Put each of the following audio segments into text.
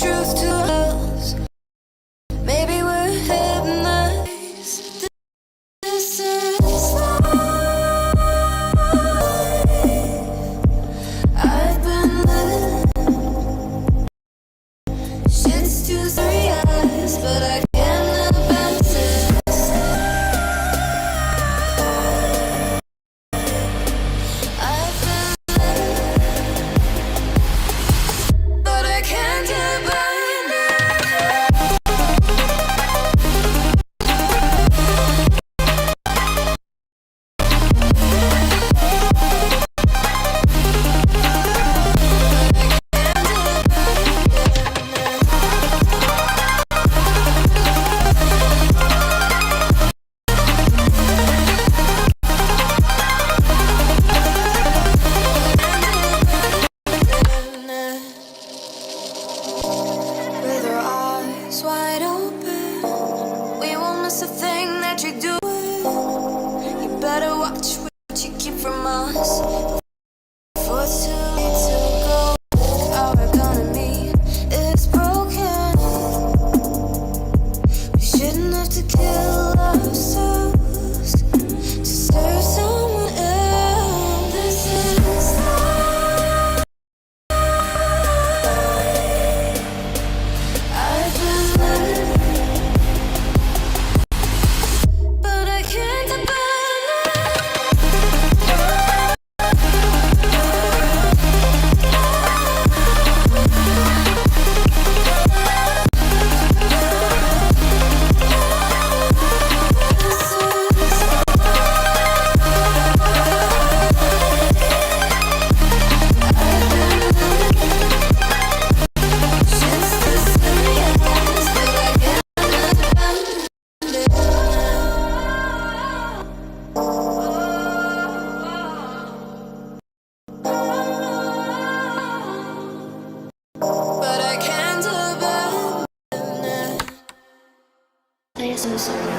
truth to us. Maybe we're hypnotized. This is life. I've been living. Shit's too serious, but I can't advance it. I've been living, but I can't abandon it. With our eyes wide open, we won't miss a thing that you're doing. You better watch what you keep from us. For it's too late to go. Our economy is broken. We shouldn't have to kill ourselves to serve someone else. This is life. I've been living, but I can't abandon it. But I can't abandon it. I'm so sorry.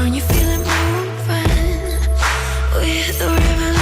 on, you feel it moving with the revolution.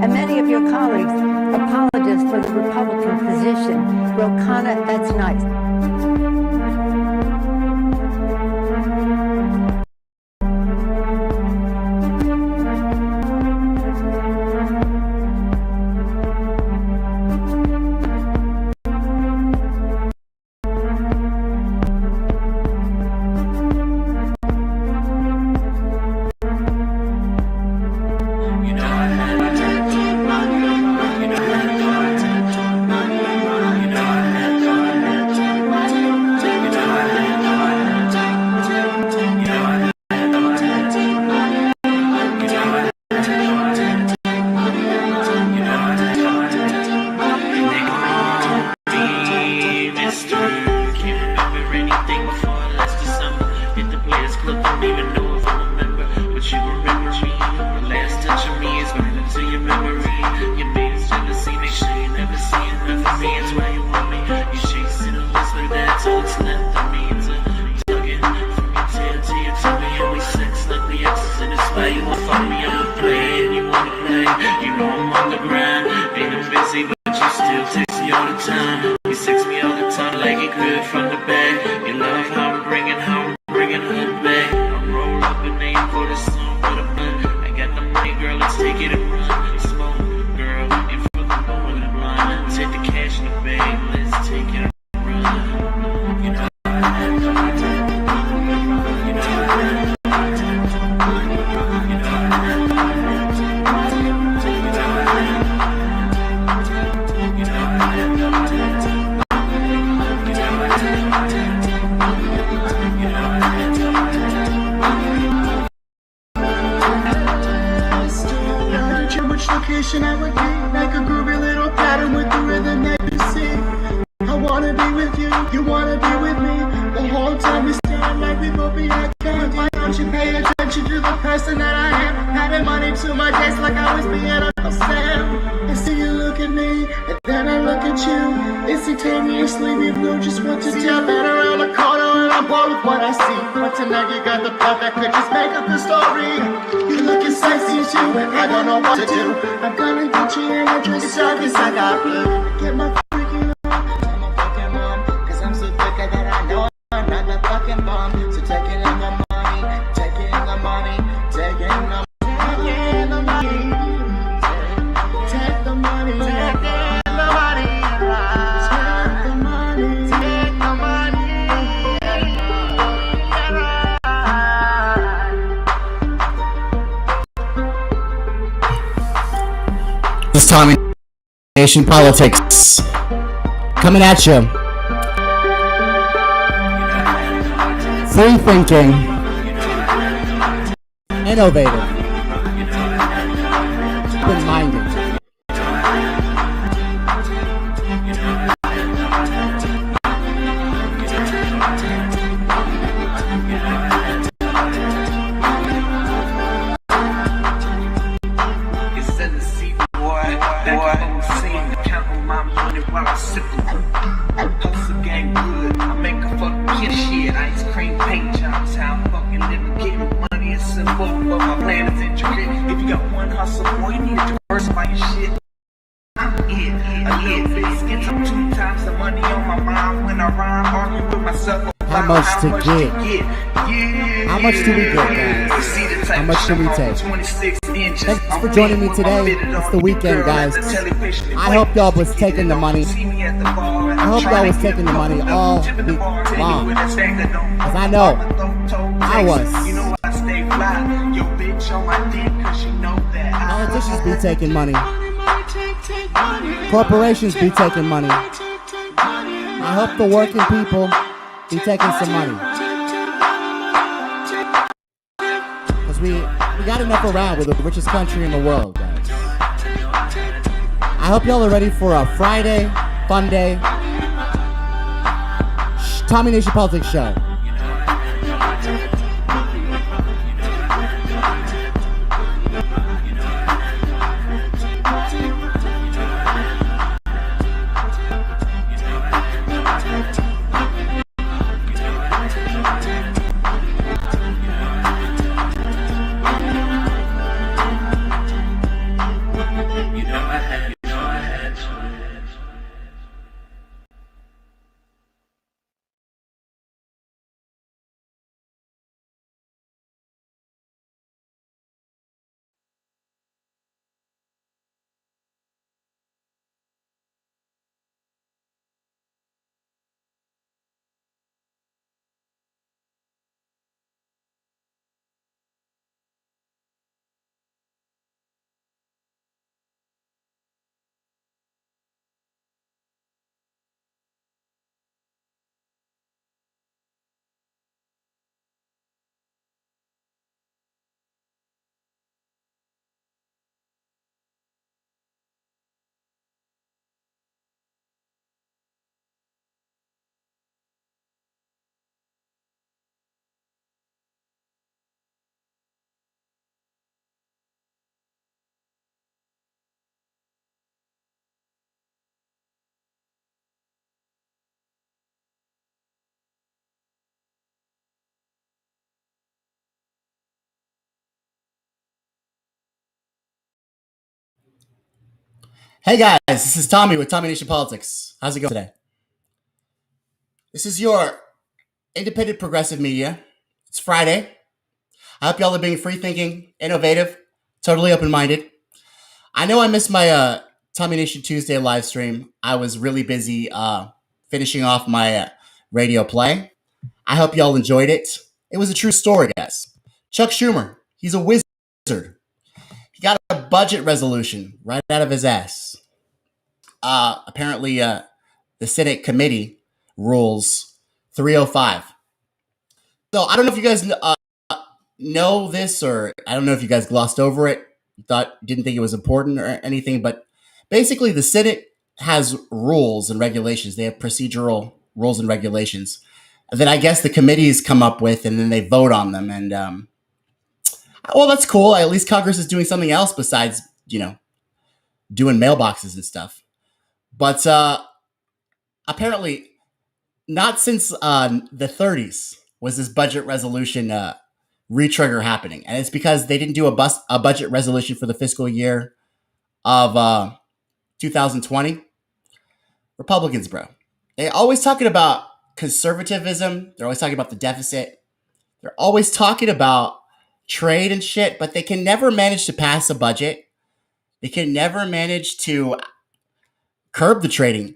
And many of your colleagues apologists for the Republican position. Ro Khanna, that's nice. I would be like a groovy little pattern with the rhythm that you see. I wanna be with you, you wanna be with me. The whole time we stand like we both be at candy. Why don't you pay attention to the person that I am? Having money to my desk like I was being Uncle Sam. I see you look at me, and then I look at you. Instantaneously we know just what to do. I've been around the corner and I'm bored with what I see. But tonight you got the plot that could just make up the story. You looking sexy too, I don't know what to do. I'm gonna get you in a drink of cause I got blue. Get my freaking on, tell my fucking mom, cause I'm so thick that I know I'm not the fucking bomb. So take it in the money, take it in the money, take it in the money, take in the money, take the money, take in the money, take the money, take the money. This time in nation politics, coming at you. Free thinking, innovative, open-minded. Hustle game good, I make a fucking kid shit. Ice cream paint jobs, how I'm hustle, boy. You need to diversify your shit. I'm it. A little bit gets up 2 times the money on my mind when I rhyme, argue with myself. How much to get? How much do we get, guys? How much do we take? Thanks for joining me today. It's the weekend, guys. I hope y'all was taking the money. I hope y'all was taking the money all week long. Because I know I was. Politicians be taking money. Corporations be taking money. I hope the working people be taking some money. Because we got enough around. We're the richest country in the world, guys. I hope y'all are ready for a Friday, fun day, Tommy Nation Politics show. Hey guys, this is Tommy with Tommy Nation Politics. How's it going today? This is your independent progressive media. It's Friday. I hope y'all are being free thinking, innovative, totally open-minded. I know I missed my Tommy Nation Tuesday live stream. I was really busy finishing off my radio play. I hope y'all enjoyed it. It was a true story, guys. Chuck Schumer, he's a wizard. He got a budget resolution right out of his ass. Apparently, the Senate committee rules 305. So I don't know if you guys know this, or I don't know if you guys glossed over it, didn't think it was important or anything, but basically the Senate has rules and regulations. They have procedural rules and regulations that I guess the committees come up with, and then they vote on them. And well, that's cool. At least Congress is doing something else besides, doing mailboxes and stuff. But apparently, not since the 30s was this budget resolution retrigger happening. And it's because they didn't do a budget resolution for the fiscal year of 2020. Republicans, bro. They're always talking about conservatism. They're always talking about the deficit. They're always talking about trade and shit, but they can never manage to pass a budget. They can never manage to curb the trading.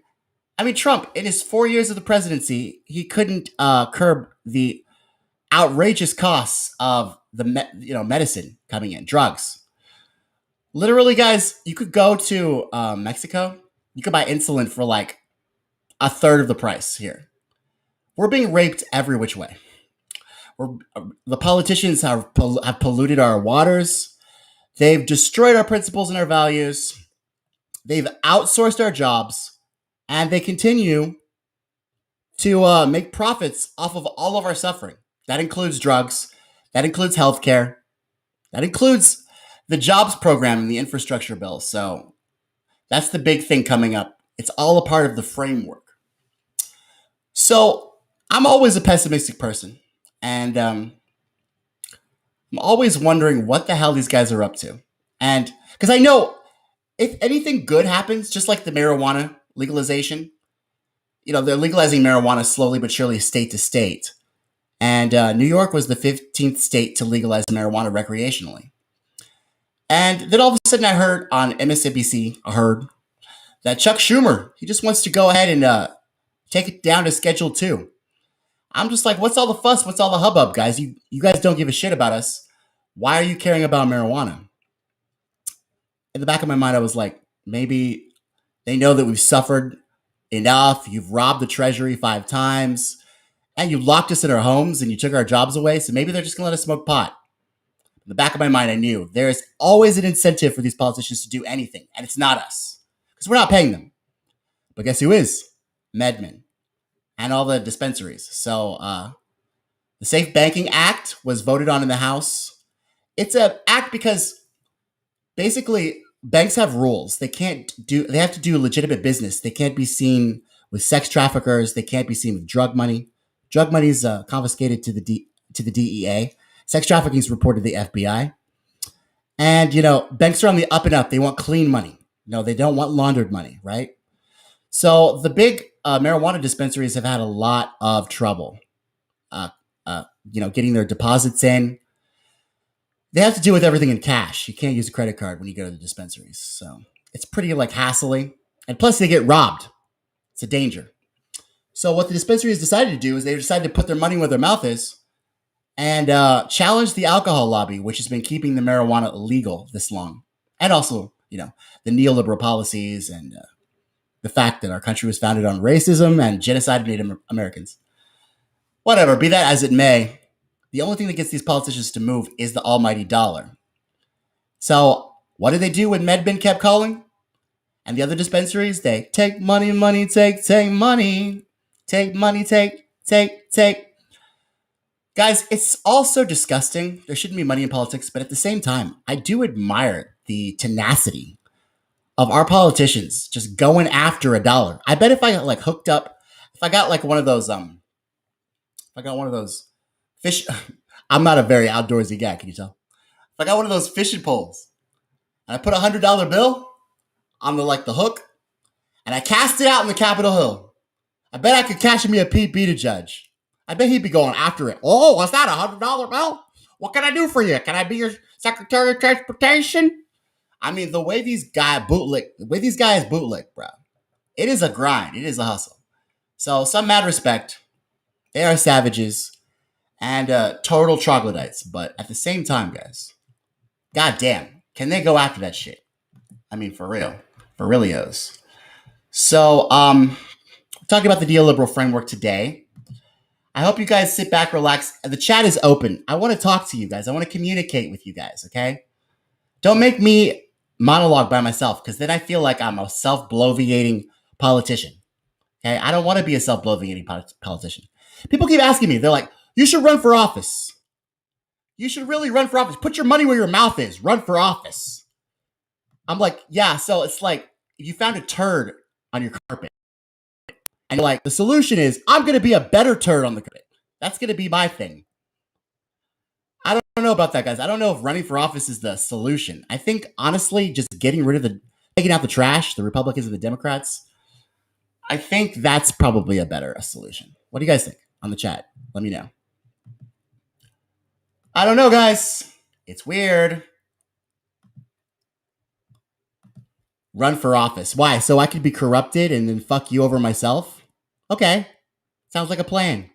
I mean, Trump, in his 4 years of the presidency, he couldn't curb the outrageous costs of the medicine coming in, drugs. Literally, guys, you could go to Mexico. You could buy insulin for like a third of the price here. We're being raped every which way. The politicians have polluted our waters. They've destroyed our principles and our values. They've outsourced our jobs, and they continue to make profits off of all of our suffering. That includes drugs. That includes healthcare. That includes the jobs program and the infrastructure bill. So that's the big thing coming up. It's all a part of the framework. So I'm always a pessimistic person. And I'm always wondering what the hell these guys are up to. And Because I know if anything good happens, just like the marijuana legalization, they're legalizing marijuana slowly but surely, state to state. And New York was the 15th state to legalize marijuana recreationally. And then all of a sudden I heard on MSNBC, that Chuck Schumer, he just wants to go ahead and take it down to Schedule 2. I'm just like, what's all the fuss? What's all the hubbub, guys? You guys don't give a shit about us. Why are you caring about marijuana? In the back of my mind, I was like, maybe they know that we've suffered enough. You've robbed the Treasury 5 times, and you locked us in our homes, and you took our jobs away. So maybe they're just going to let us smoke pot. In the back of my mind, I knew there's always an incentive for these politicians to do anything, and it's not us, because we're not paying them. But guess who is? MedMen and all the dispensaries. So the Safe Banking Act was voted on in the House. It's an act because basically banks have rules. They have to do legitimate business. They can't be seen with sex traffickers. They can't be seen with drug money. Drug money is confiscated to the DEA. Sex trafficking is reported to the FBI. And, banks are on the up and up. They want clean money. No, they don't want laundered money, right? So the big marijuana dispensaries have had a lot of trouble, getting their deposits in. They have to do with everything in cash. You can't use a credit card when you go to the dispensaries. So it's pretty hassly. And plus they get robbed. It's a danger. So what the dispensaries decided to do is they decided to put their money where their mouth is and challenge the alcohol lobby, which has been keeping the marijuana illegal this long. And also, the neoliberal policies and the fact that our country was founded on racism and genocide of Native Americans. Whatever, be that as it may, the only thing that gets these politicians to move is the almighty dollar. So what did they do when MedBin kept calling? And the other dispensaries, they take money, take money. Take money, take. Guys, it's all so disgusting. There shouldn't be money in politics, but at the same time, I do admire the tenacity of our politicians just going after a dollar. I bet if I hooked up, if I got one of those, fish, I'm not a very outdoorsy guy, can you tell? If I got one of those fishing poles and I put $100 bill on the hook and I cast it out in the Capitol Hill, I bet I could catch me a Pete Buttigieg. I bet he'd be going after it. Oh, was that $100 bill? What can I do for you? Can I be your Secretary of Transportation? I mean, the way these guys bootlick, bro, it is a grind. It is a hustle. So, some mad respect. They are savages and total troglodytes. But at the same time, guys, goddamn, can they go after that shit? I mean, for real. For realios. So, talking about the neoliberal framework today. I hope you guys sit back, relax. The chat is open. I want to talk to you guys. I want to communicate with you guys, okay? Don't make me monologue by myself, because then I feel like I'm a self-bloviating politician. Okay? I don't want to be a self-bloviating politician. People keep asking me, they're like, you should run for office. You should really run for office. Put your money where your mouth is. Run for office. I'm like, yeah, so it's like if you found a turd on your carpet and you're like, the solution is I'm going to be a better turd on the carpet. That's going to be my thing. I don't know about that, guys. I don't know if running for office is the solution. I think, honestly, just taking out the trash, the Republicans and the Democrats, I think that's probably a better solution. What do you guys think on the chat? Let me know. I don't know, guys. It's weird. Run for office. Why? So I could be corrupted and then fuck you over myself? Okay. Sounds like a plan.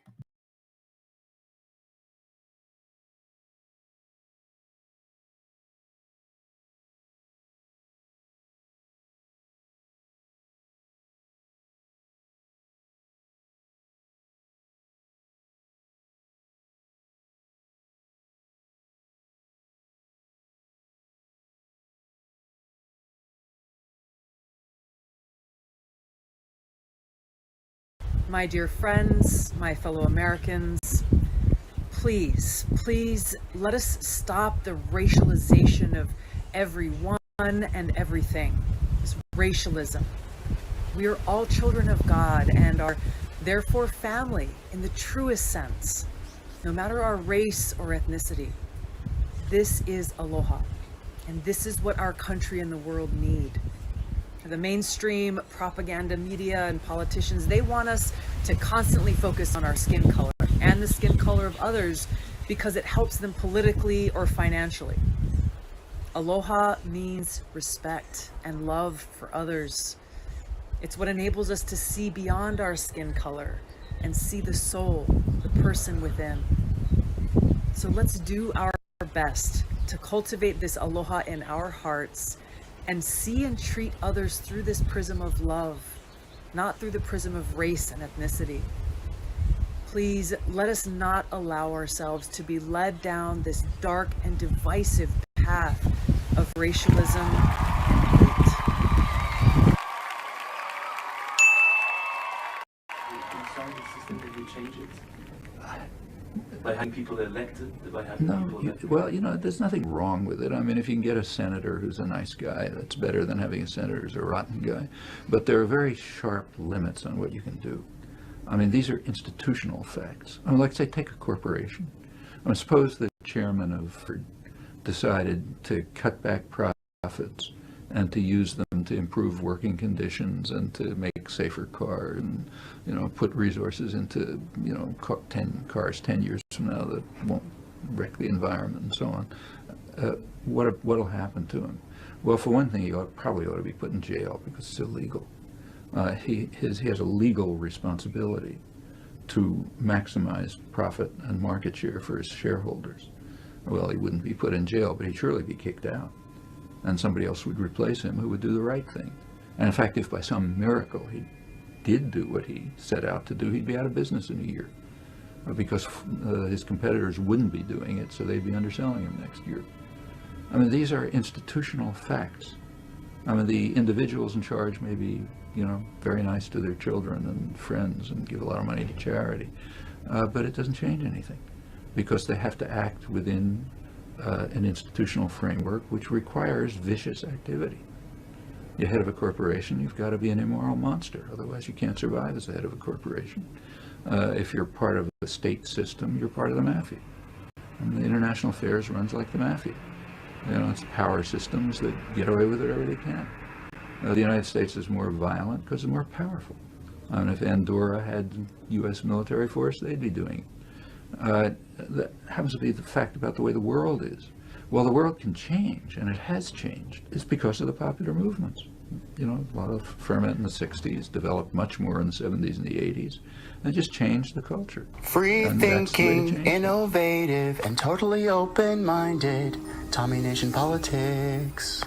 My dear friends, my fellow Americans, please let us stop the racialization of everyone and everything. This racialism. We are all children of God and are therefore family in the truest sense, no matter our race or ethnicity. This is aloha. And this is what our country and the world need. The mainstream propaganda media and politicians, they want us to constantly focus on our skin color and the skin color of others because it helps them politically or financially. Aloha means respect and love for others. It's what enables us to see beyond our skin color and see the soul, the person within. So let's do our best to cultivate this aloha in our hearts and see and treat others through this prism of love, not through the prism of race and ethnicity. Please let us not allow ourselves to be led down this dark and divisive path of racialism and hate. Inside the system, did we change it? By having people elected, by having No, people elected? well, there's nothing wrong with it. I mean, if you can get a senator who's a nice guy, that's better than having a senator who's a rotten guy. But there are very sharp limits on what you can do. I mean, these are institutional facts. I mean, like, say, take a corporation. I mean, suppose the chairman of Ford decided to cut back profits and to use them to improve working conditions and to make safer cars and, put resources into, 10 cars 10 years from now that won't wreck the environment and so on. What'll happen to him? Well, for one thing, he probably ought to be put in jail because it's illegal. He has a legal responsibility to maximize profit and market share for his shareholders. Well, he wouldn't be put in jail, but he'd surely be kicked out. And somebody else would replace him who would do the right thing. And in fact, if by some miracle he did do what he set out to do, he'd be out of business in a year because his competitors wouldn't be doing it, so they'd be underselling him next year. I mean, these are institutional facts. I mean, the individuals in charge may be, very nice to their children and friends and give a lot of money to charity, but it doesn't change anything because they have to act within an institutional framework which requires vicious activity. You're head of a corporation, you've got to be an immoral monster, otherwise you can't survive as the head of a corporation. If you're part of the state system, you're part of the mafia. And the international affairs runs like the mafia. It's power systems that get away with whatever they can. The United States is more violent because it's more powerful. And if Andorra had U.S. military force, they'd be doing it. That happens to be the fact about the way the world is. Well, the world can change, and it has changed. It's because of the popular movements. A lot of ferment in the 60s, developed much more in the 70s and the 80s, and just changed the culture. Free And that's the way to change thinking, it. innovative, and totally open-minded. Tommy Nation Politics.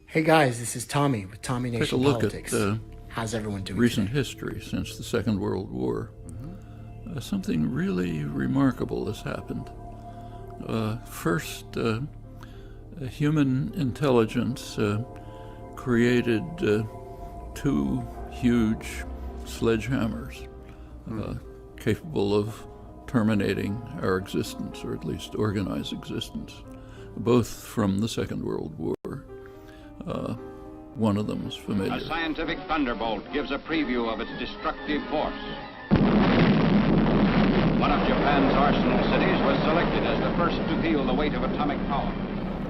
Hey guys, this is Tommy with Tommy Nation Take a look Politics. at How's everyone doing recent today? history since the Second World War. Something really remarkable has happened. First, human intelligence created two huge sledgehammers capable of terminating our existence, or at least organized existence, both from the Second World War. One of them is familiar. A scientific thunderbolt gives a preview of its destructive force. One of Japan's arsenal cities was selected as the first to feel the weight of atomic power.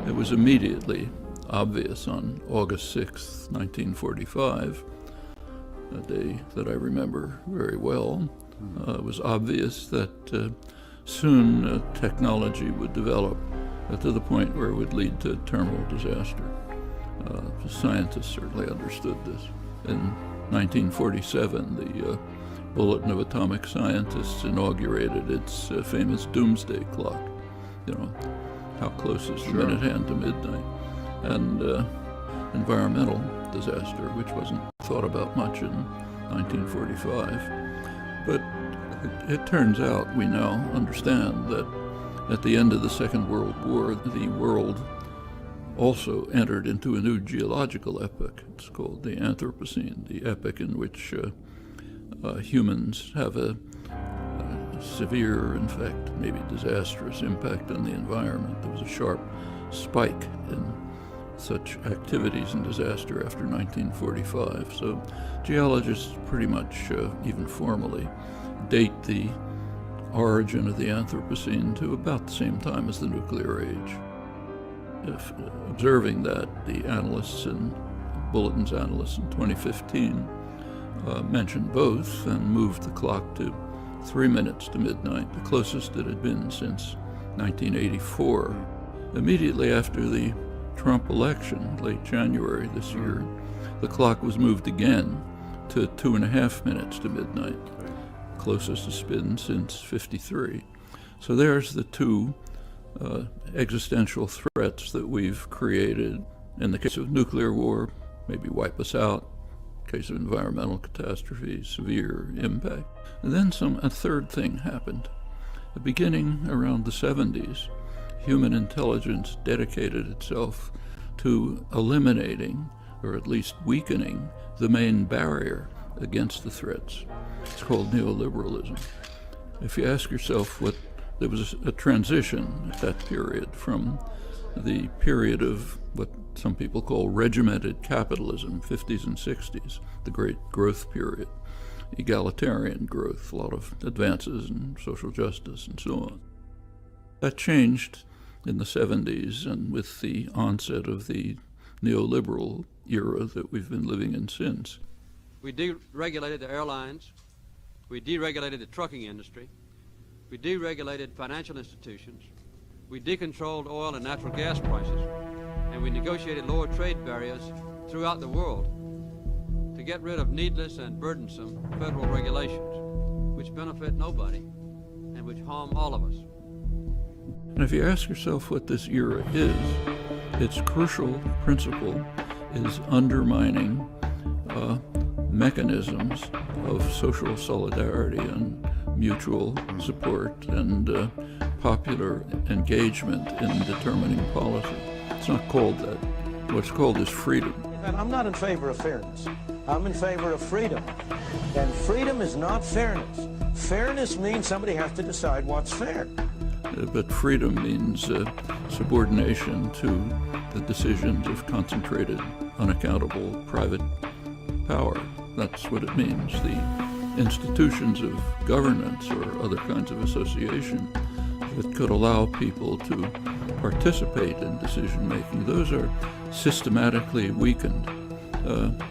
It was immediately obvious on August 6, 1945, a day that I remember very well. It was obvious that soon technology would develop to the point where it would lead to terminal disaster. The scientists certainly understood this. In 1947, the Bulletin of Atomic Scientists inaugurated its famous doomsday clock. How close is the minute hand to midnight? And environmental disaster, which wasn't thought about much in 1945. But it turns out we now understand that at the end of the Second World War, the world also entered into a new geological epoch. It's called the Anthropocene, the epoch in which humans have a severe, in fact, maybe disastrous impact on the environment. There was a sharp spike in such activities and disaster after 1945. So geologists pretty much, even formally, date the origin of the Anthropocene to about the same time as the nuclear age. observing that, the analysts and Bulletin's analysts in 2015 mentioned both and moved the clock to 3 minutes to midnight, the closest it had been since 1984. Immediately after the Trump election, late January this year, the clock was moved again to 2.5 minutes to midnight, closest it's been since '53. So there's the two existential threats that we've created. In the case of nuclear war, maybe wipe us out. In the case of environmental catastrophe, severe impact. And then a third thing happened. Beginning around the 70s, human intelligence dedicated itself to eliminating, or at least weakening, the main barrier against the threats. It's called neoliberalism. If you ask yourself there was a transition at that period from the period of what some people call regimented capitalism, 50s and 60s, the great growth period, egalitarian growth, a lot of advances in social justice and so on. That changed in the 70s and with the onset of the neoliberal era that we've been living in since. We deregulated the airlines, we deregulated the trucking industry, we deregulated financial institutions, we decontrolled oil and natural gas prices, and we negotiated lower trade barriers throughout the world to get rid of needless and burdensome federal regulations, which benefit nobody and which harm all of us. And if you ask yourself what this era is, its crucial principle is undermining mechanisms of social solidarity and mutual support and popular engagement in determining policy. It's not called that. What's called is freedom. And I'm not in favor of fairness. I'm in favor of freedom. And freedom is not fairness. Fairness means somebody has to decide what's fair. But freedom means subordination to the decisions of concentrated, unaccountable private power. That's what it means. The institutions of governance or other kinds of association that could allow people to participate in decision-making, those are systematically weakened.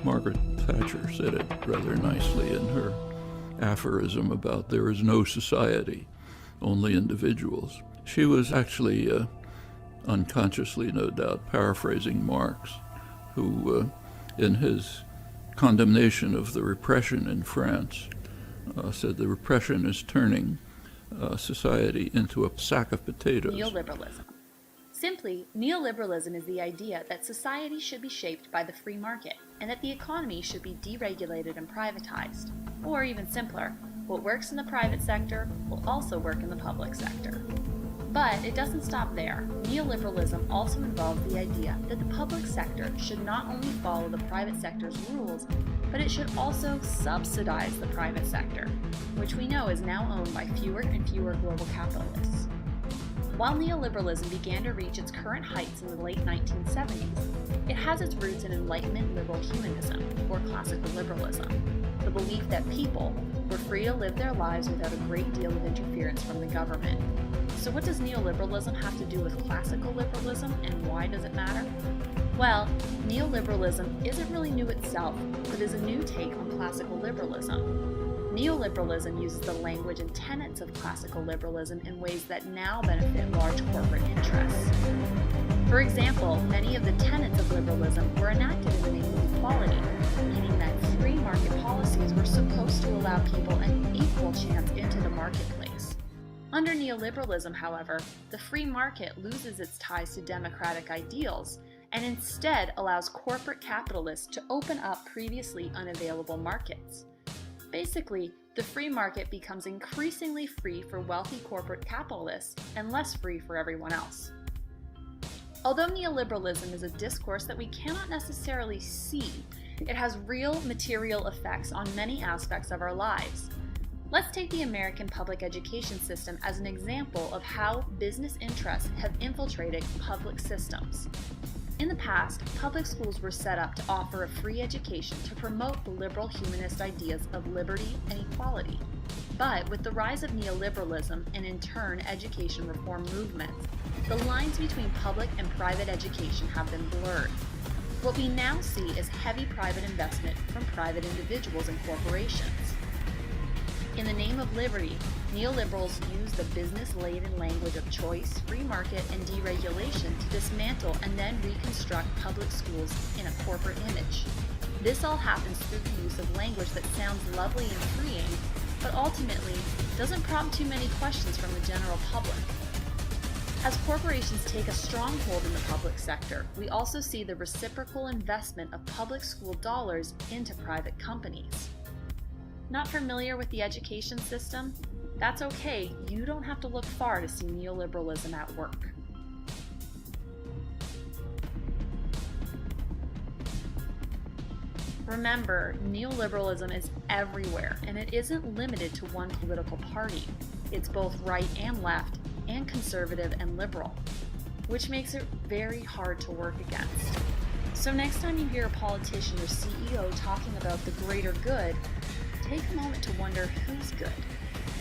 Margaret Thatcher said it rather nicely in her aphorism about there is no society, only individuals. She was actually, unconsciously no doubt, paraphrasing Marx, who in his condemnation of the repression in France said the repression is turning society into a sack of potatoes. Neoliberalism. Simply, neoliberalism is the idea that society should be shaped by the free market and that the economy should be deregulated and privatized. Or even simpler, what works in the private sector will also work in the public sector. But it doesn't stop there. Neoliberalism also involves the idea that the public sector should not only follow the private sector's rules, but it should also subsidize the private sector, which we know is now owned by fewer and fewer global capitalists. While neoliberalism began to reach its current heights in the late 1970s, it has its roots in Enlightenment liberal humanism, or classical liberalism, the belief that people were free to live their lives without a great deal of interference from the government. So what does neoliberalism have to do with classical liberalism, and why does it matter? Well, neoliberalism isn't really new itself, but is a new take on classical liberalism. Neoliberalism uses the language and tenets of classical liberalism in ways that now benefit large corporate interests. For example, many of the tenets of liberalism were enacted in the name of equality, meaning that free market policies were supposed to allow people an equal chance into the marketplace. Under neoliberalism, however, the free market loses its ties to democratic ideals and instead allows corporate capitalists to open up previously unavailable markets. Basically, the free market becomes increasingly free for wealthy corporate capitalists and less free for everyone else. Although neoliberalism is a discourse that we cannot necessarily see, it has real material effects on many aspects of our lives. Let's take the American public education system as an example of how business interests have infiltrated public systems. In the past, public schools were set up to offer a free education to promote the liberal humanist ideas of liberty and equality. But with the rise of neoliberalism and in turn education reform movements, the lines between public and private education have been blurred. What we now see is heavy private investment from private individuals and corporations. In the name of liberty, neoliberals use the business-laden language of choice, free market, and deregulation to dismantle and then reconstruct public schools in a corporate image. This all happens through the use of language that sounds lovely and freeing, but ultimately doesn't prompt too many questions from the general public. As corporations take a stronghold in the public sector, we also see the reciprocal investment of public school dollars into private companies. Not familiar with the education system? That's okay, you don't have to look far to see neoliberalism at work. Remember, neoliberalism is everywhere, and it isn't limited to one political party. It's both right and left, and conservative and liberal, which makes it very hard to work against. So next time you hear a politician or CEO talking about the greater good, take a moment to wonder who's good.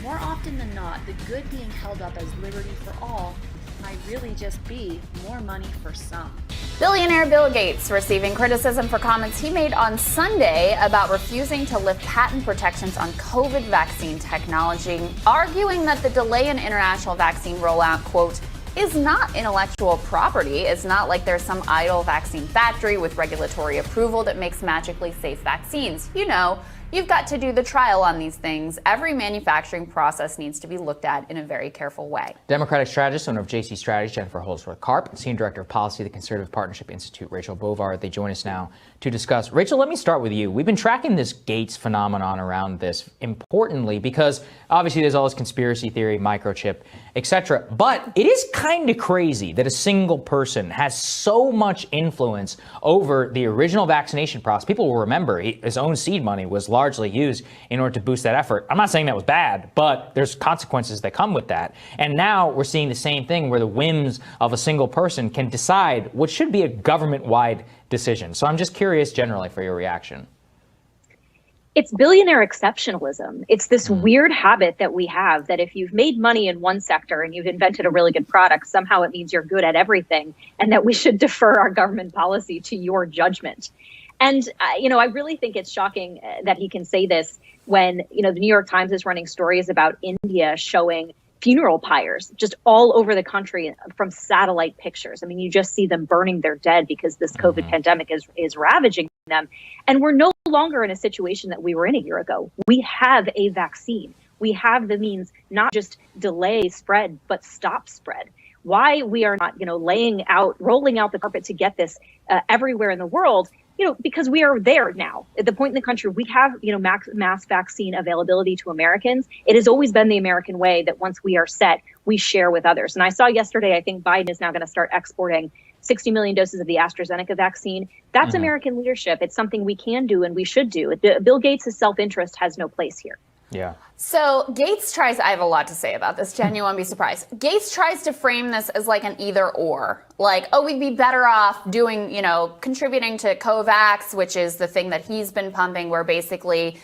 More often than not, the good being held up as liberty for all might really just be more money for some. Billionaire Bill Gates receiving criticism for comments he made on Sunday about refusing to lift patent protections on COVID vaccine technology, arguing that the delay in international vaccine rollout, quote, is not intellectual property. It's not like there's some idle vaccine factory with regulatory approval that makes magically safe vaccines. You know, you've got to do the trial on these things. Every manufacturing process needs to be looked at in a very careful way. Democratic strategist, owner of JC Strategies, Jennifer Holsworth-Karp, and Senior Director of Policy at the Conservative Partnership Institute, Rachel Bovard. They join us now to discuss. Rachel, let me start with you. We've been tracking this Gates phenomenon around this importantly because obviously there's all this conspiracy theory, microchip, etc. But it is kind of crazy that a single person has so much influence over the original vaccination process. People will remember his own seed money was largely used in order to boost that effort. I'm not saying that was bad, but there's consequences that come with that. And now we're seeing the same thing where the whims of a single person can decide what should be a government-wide decision. So I'm just curious generally for your reaction. It's billionaire exceptionalism. It's this weird habit that we have that if you've made money in one sector and you've invented a really good product, somehow it means you're good at everything, and that we should defer our government policy to your judgment. And, I really think it's shocking that he can say this when, the New York Times is running stories about India showing funeral pyres just all over the country from satellite pictures. I mean, you just see them burning their dead because this COVID pandemic is ravaging them. And we're no longer in a situation that we were in a year ago. We have a vaccine. We have the means not just delay spread, but stop spread. Why we are not, rolling out the carpet to get this everywhere in the world, because we are there now. At the point in the country, we have, mass vaccine availability to Americans. It has always been the American way that once we are set, we share with others. And I saw yesterday, I think Biden is now going to start exporting 60 million doses of the AstraZeneca vaccine. That's American leadership. It's something we can do and we should do. Bill Gates' self-interest has no place here. Yeah. So Gates tries, I have a lot to say about this, Jen, you won't be surprised. Gates tries to frame this as like an either or, like, oh, we'd be better off doing, contributing to COVAX, which is the thing that he's been pumping, where basically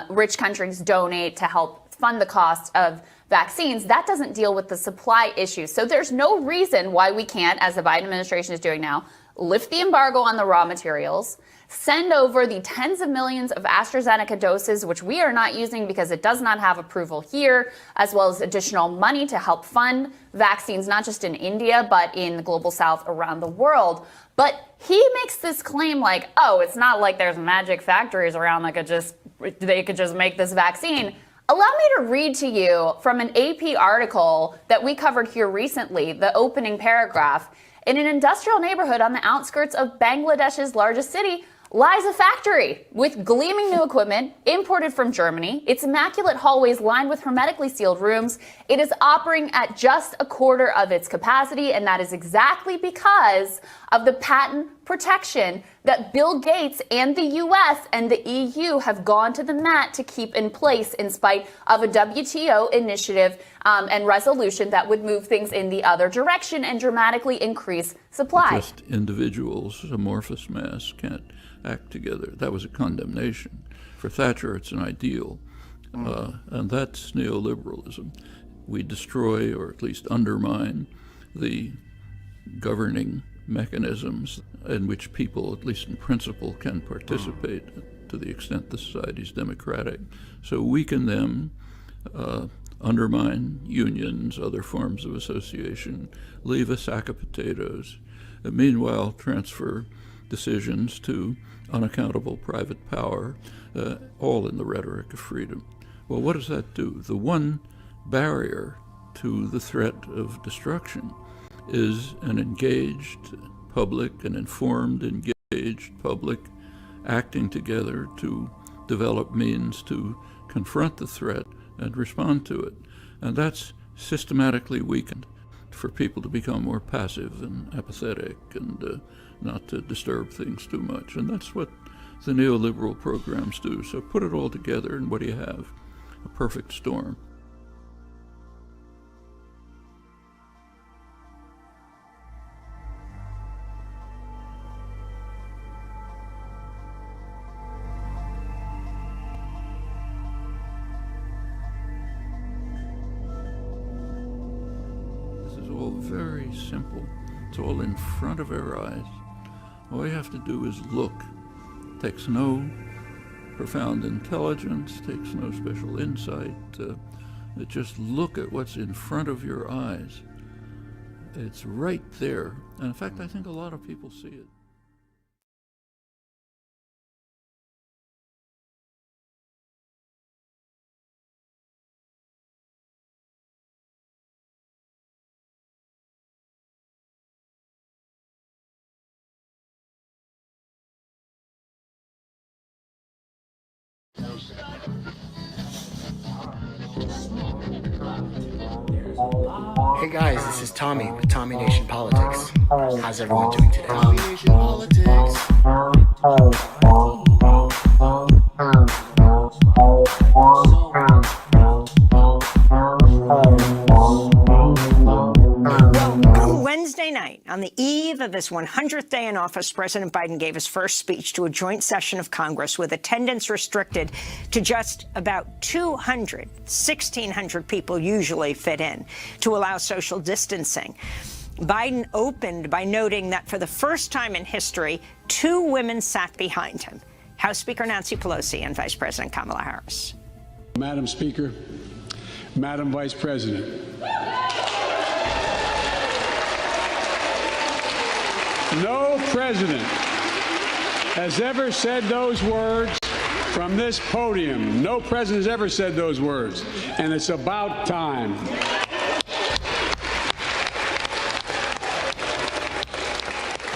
rich countries donate to help fund the cost of vaccines. That doesn't deal with the supply issue. So there's no reason why we can't, as the Biden administration is doing now, lift the embargo on the raw materials, send over the tens of millions of AstraZeneca doses, which we are not using because it does not have approval here, as well as additional money to help fund vaccines, not just in India, but in the global south around the world. But he makes this claim like, oh, it's not like there's magic factories around that they could just make this vaccine. Allow me to read to you from an AP article that we covered here recently, the opening paragraph. In an industrial neighborhood on the outskirts of Bangladesh's largest city lies a factory with gleaming new equipment imported from Germany. Its immaculate hallways lined with hermetically sealed rooms. It is operating at just a quarter of its capacity, and that is exactly because of the patent protection that Bill Gates and the US and the EU have gone to the mat to keep in place in spite of a WTO initiative and resolution that would move things in the other direction and dramatically increase supply. Just individuals, amorphous mass, can't act together. That was a condemnation. For Thatcher, it's an ideal. And that's neoliberalism. We destroy, or at least undermine, the governing mechanisms in which people, at least in principle, can participate to the extent the society is democratic. So weaken them, undermine unions, other forms of association, leave a sack of potatoes, and meanwhile transfer decisions to unaccountable private power, all in the rhetoric of freedom. Well, what does that do? The one barrier to the threat of destruction is an engaged public, an informed, engaged public, acting together to develop means to confront the threat and respond to it. And that's systematically weakened for people to become more passive and apathetic and not to disturb things too much. And that's what the neoliberal programs do. So put it all together, and what do you have? A perfect storm. Very simple. It's all in front of our eyes. All you have to do is look. It takes no profound intelligence, takes no special insight. Just look at what's in front of your eyes. It's right there. And in fact, I think a lot of people see it. Hey guys, this is Tommy with Tommy Nation Politics. How's everyone doing today? Tommy Nation Politics. Wednesday night, on the eve of his 100th day in office, President Biden gave his first speech to a joint session of Congress with attendance restricted to just about 200, 1,600 people usually fit in, to allow social distancing. Biden opened by noting that for the first time in history, 2 women sat behind him, House Speaker Nancy Pelosi and Vice President Kamala Harris. Madam Speaker, Madam Vice President, no president has ever said those words from this podium. No president has ever said those words, and it's about time.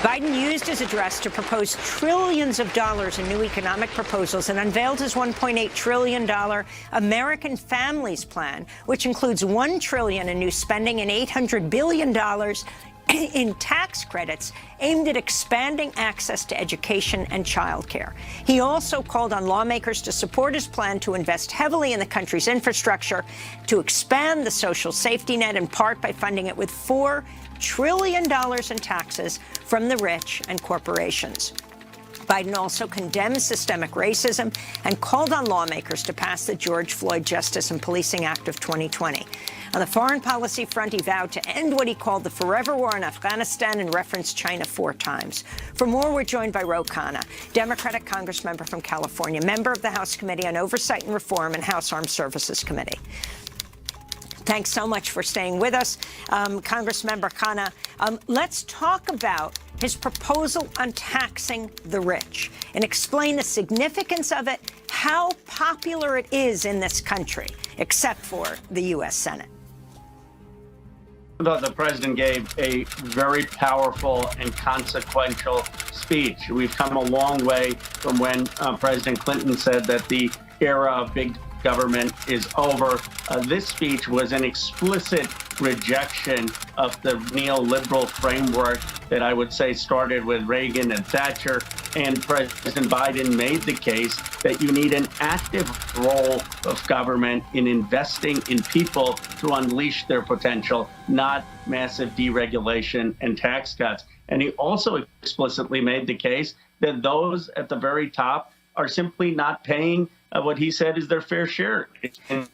Biden used his address to propose trillions of dollars in new economic proposals and unveiled his $1.8 trillion American Families Plan, which includes $1 trillion in new spending and $800 billion in tax credits aimed at expanding access to education and childcare. He also called on lawmakers to support his plan to invest heavily in the country's infrastructure, to expand the social safety net, in part by funding it with $4 trillion in taxes from the rich and corporations. Biden also condemned systemic racism and called on lawmakers to pass the George Floyd Justice and Policing Act of 2020. On the foreign policy front, he vowed to end what he called the forever war in Afghanistan and referenced China 4 times. For more, we're joined by Ro Khanna, Democratic Congressmember from California, member of the House Committee on Oversight and Reform and House Armed Services Committee. Thanks so much for staying with us. Congressmember Khanna, let's talk about his proposal on taxing the rich and explain the significance of it, how popular it is in this country, except for the U.S. Senate. The president gave a very powerful and consequential speech. We've come a long way from when President Clinton said that the era of big government is over. This speech was an explicit rejection of the neoliberal framework that I would say started with Reagan and Thatcher. And President Biden made the case that you need an active role of government in investing in people to unleash their potential, not massive deregulation and tax cuts. And he also explicitly made the case that those at the very top are simply not paying what he said is their fair share. In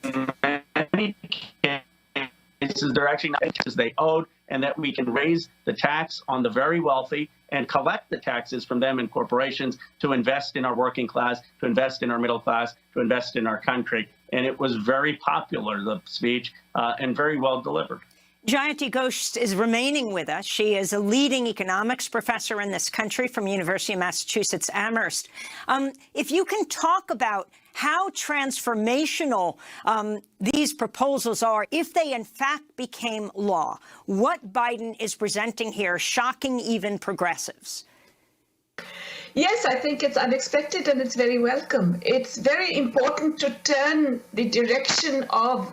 many cases, they're actually not taxes they owed, and that we can raise the tax on the very wealthy and collect the taxes from them and corporations to invest in our working class, to invest in our middle class, to invest in our country. And it was very popular, the speech, and very well delivered. Jayati Ghosh is remaining with us. She is a leading economics professor in this country from University of Massachusetts Amherst. If you can talk about how transformational these proposals are, if they in fact became law, what Biden is presenting here, shocking even progressives. Yes, I think it's unexpected and it's very welcome. It's very important to turn the direction of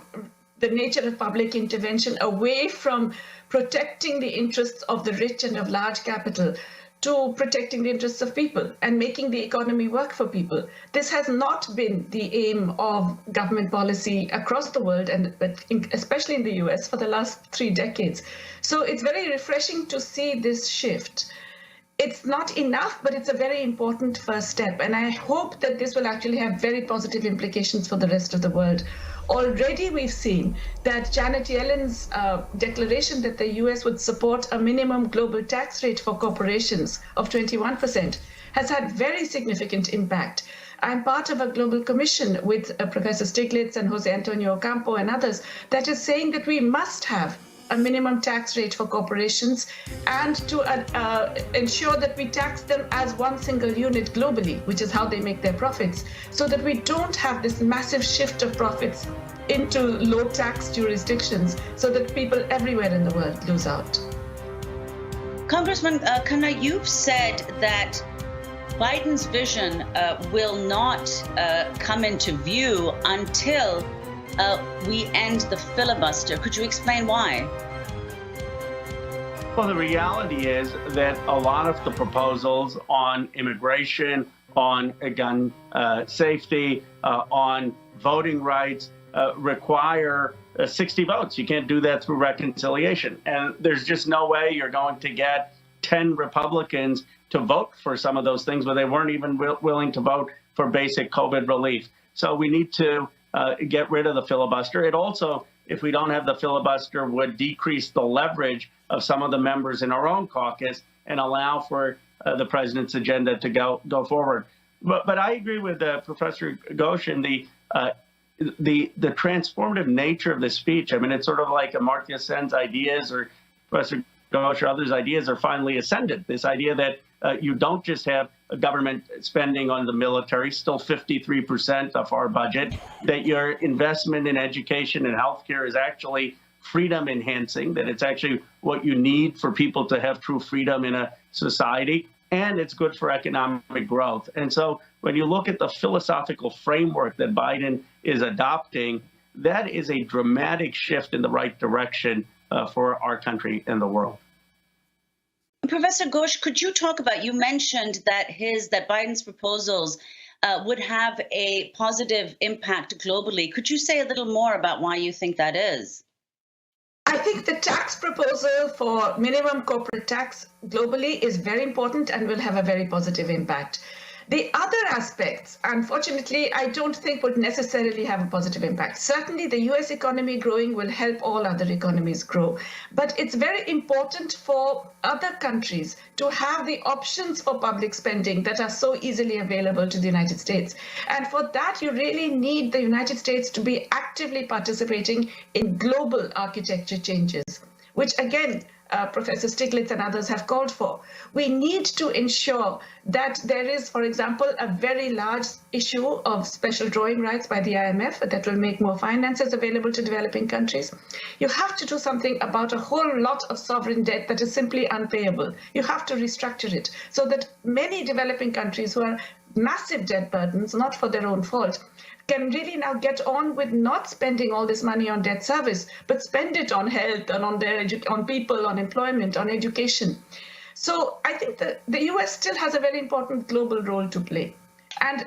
the nature of public intervention away from protecting the interests of the rich and of large capital to protecting the interests of people and making the economy work for people. This has not been the aim of government policy across the world, but especially in the US, for the last 3 decades. So it's very refreshing to see this shift. It's not enough, but it's a very important first step. And I hope that this will actually have very positive implications for the rest of the world. Already we've seen that Janet Yellen's declaration that the US would support a minimum global tax rate for corporations of 21% has had very significant impact. I'm part of a global commission with Professor Stiglitz and Jose Antonio Ocampo and others that is saying that we must have a minimum tax rate for corporations and to ensure that we tax them as one single unit globally, which is how they make their profits, so that we don't have this massive shift of profits into low tax jurisdictions so that people everywhere in the world lose out. Congressman Khanna, you've said that Biden's vision will not come into view until we end the filibuster. Could you explain why? Well, the reality is that a lot of the proposals on immigration, on gun safety, on voting rights require 60 votes. You can't do that through reconciliation. And there's just no way you're going to get 10 Republicans to vote for some of those things, but they weren't even willing to vote for basic COVID relief. So we need to get rid of the filibuster. It also, if we don't have the filibuster, would decrease the leverage of some of the members in our own caucus and allow for the president's agenda to go forward. But I agree with Professor Ghosh in the transformative nature of the speech. I mean, it's sort of like Amartya Sen's ideas or Professor Ghosh or others' ideas are finally ascended. This idea that you don't just have government spending on the military, still 53% of our budget, that your investment in education and healthcare is actually freedom enhancing, that it's actually what you need for people to have true freedom in a society, and it's good for economic growth. And so when you look at the philosophical framework that Biden is adopting, that is a dramatic shift in the right direction for our country and the world. Professor Ghosh, could you talk about, you mentioned that Biden's proposals would have a positive impact globally. Could you say a little more about why you think that is? I think the tax proposal for minimum corporate tax globally is very important and will have a very positive impact. The other aspects, unfortunately, I don't think would necessarily have a positive impact. Certainly, the US economy growing will help all other economies grow. But it's very important for other countries to have the options for public spending that are so easily available to the United States. And for that, you really need the United States to be actively participating in global architecture changes, which again, Professor Stiglitz and others have called for. We need to ensure that there is, for example, a very large issue of special drawing rights by the IMF that will make more finances available to developing countries. You have to do something about a whole lot of sovereign debt that is simply unpayable. You have to restructure it so that many developing countries who are massive debt burdens, not for their own fault, can really now get on with not spending all this money on debt service, but spend it on health and on people, on employment, on education. So I think that the US still has a very important global role to play. And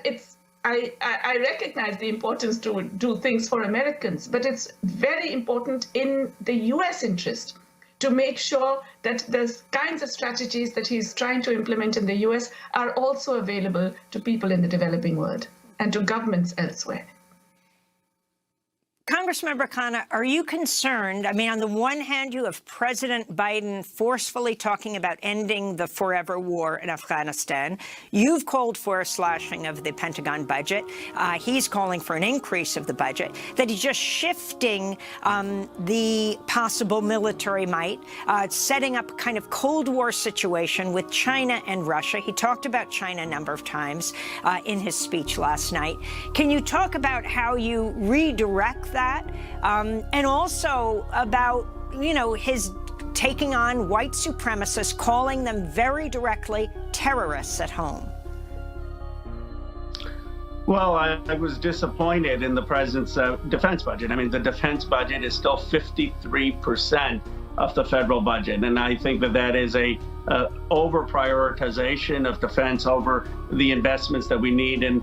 I recognize the importance to do things for Americans, but it's very important in the US interest to make sure that the kinds of strategies that he's trying to implement in the US are also available to people in the developing world. and to governments elsewhere. Congressmember Khanna, are you concerned? I mean, on the one hand, you have President Biden forcefully talking about ending the forever war in Afghanistan. You've called for a slashing of the Pentagon budget. He's calling for an increase of the budget. That he's just shifting the possible military might, setting up a kind of Cold War situation with China and Russia. He talked about China a number of times in his speech last night. Can you talk about how you redirect that? And also about, his taking on white supremacists, calling them very directly terrorists at home. Well, I was disappointed in the president's defense budget. I mean, the defense budget is still 53% of the federal budget. And I think that is a over-prioritization of defense over the investments that we need in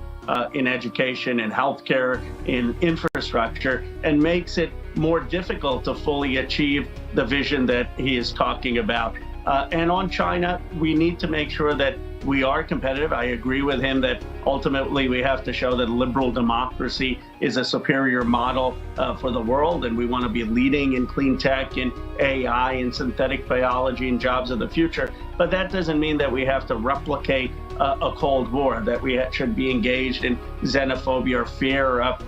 education, in healthcare, in infrastructure, and makes it more difficult to fully achieve the vision that he is talking about. And on China, we need to make sure that we are competitive. I agree with him that ultimately we have to show that liberal democracy is a superior model for the world, and we want to be leading in clean tech, in AI, in synthetic biology, and jobs of the future. But that doesn't mean that we have to replicate a Cold War, that we should be engaged in xenophobia or fear of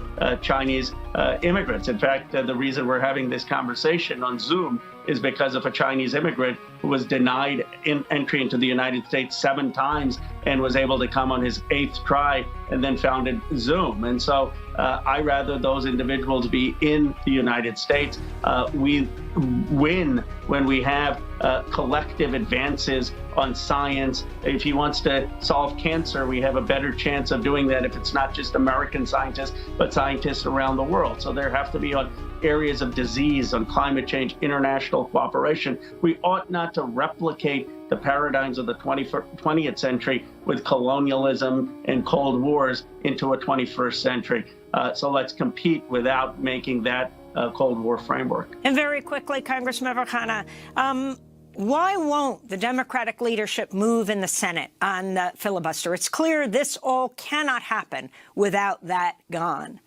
Chinese immigrants. In fact, the reason we're having this conversation on Zoom is because of a Chinese immigrant who was denied entry into the United States 7 times and was able to come on his 8th try and then founded Zoom. And so I rather those individuals be in the United States. We win when we have collective advances on science. If he wants to solve cancer, we have a better chance of doing that if it's not just American scientists, but scientists around the world. So there have to be on areas of disease, on climate change, international cooperation. We ought not to replicate the paradigms of the 20th century with colonialism and Cold Wars into a 21st century. So let's compete without making that Cold War framework. And very quickly, Congressmember Khanna, why won't the Democratic leadership move in the Senate on the filibuster? It's clear this all cannot happen without that gone.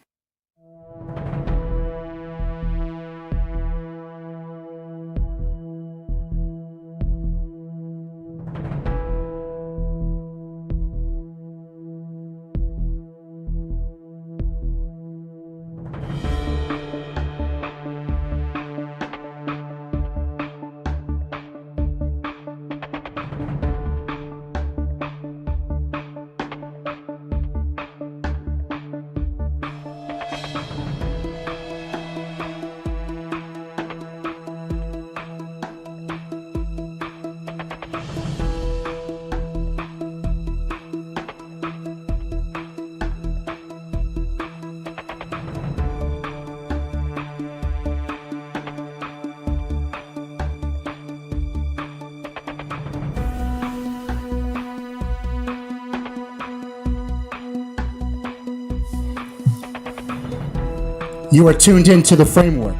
You are tuned into the framework.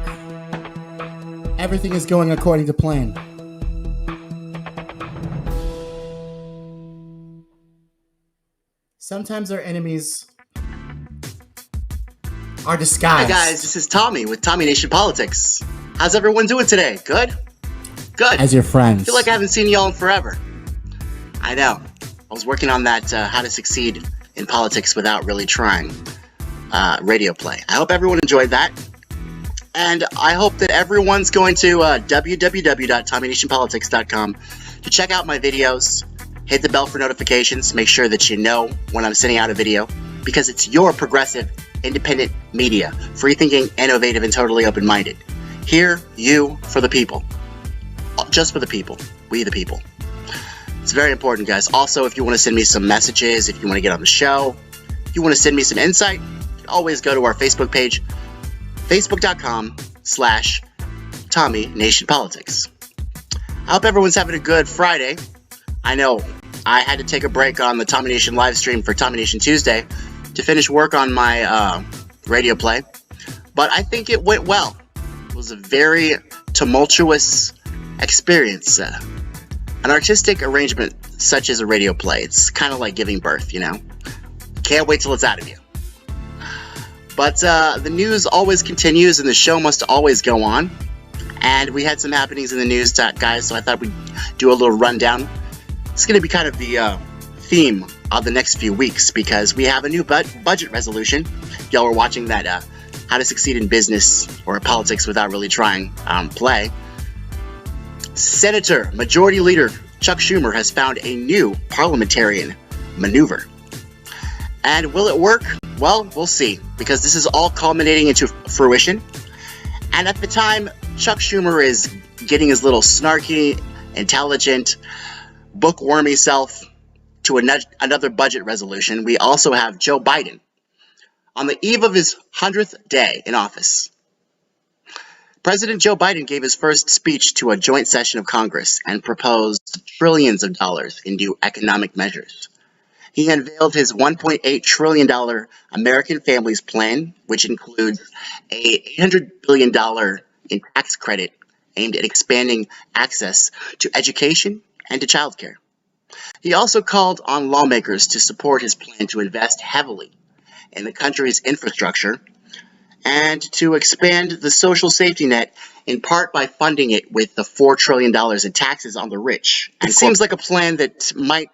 Everything is going according to plan. Sometimes our enemies are disguised. Hi guys, this is Tommy with Tommy Nation Politics. How's everyone doing today? Good? Good. As your friends. I feel like I haven't seen y'all in forever. I know. I was working on that How to Succeed in Politics Without Really Trying radio play. I hope everyone enjoyed that. And I hope that everyone's going to www.tommynationpolitics.com to check out my videos. Hit the bell for notifications. Make sure that you know when I'm sending out a video, because it's your progressive, independent media. Free-thinking, innovative, and totally open-minded. Here, you, for the people. Just for the people. We the people. It's very important, guys. Also, if you want to send me some messages, if you want to get on the show, if you want to send me some insight, always go to our Facebook page, facebook.com/Tommy Nation Politics. I hope everyone's having a good Friday. I know I had to take a break on the Tommy Nation live stream for Tommy Nation Tuesday to finish work on my radio play, but I think it went well. It was a very tumultuous experience. An artistic arrangement such as a radio play, it's kind of like giving birth, you know? Can't wait till it's out of you. But the news always continues and the show must always go on. And we had some happenings in the news, guys, so I thought we'd do a little rundown. It's going to be kind of the theme of the next few weeks because we have a new budget resolution. Y'all were watching that How to Succeed in Business or Politics Without Really Trying play. Senator Majority Leader Chuck Schumer has found a new parliamentarian maneuver. And will it work? Well, we'll see, because this is all culminating into fruition. And at the time Chuck Schumer is getting his little snarky, intelligent, bookwormy self to another budget resolution, we also have Joe Biden on the eve of his 100th day in office. President Joe Biden gave his first speech to a joint session of Congress and proposed trillions of dollars in new economic measures. He unveiled his $1.8 trillion American Families Plan, which includes a $800 billion in tax credit aimed at expanding access to education and to childcare. He also called on lawmakers to support his plan to invest heavily in the country's infrastructure and to expand the social safety net, in part by funding it with the $4 trillion in taxes on the rich. It seems like a plan that might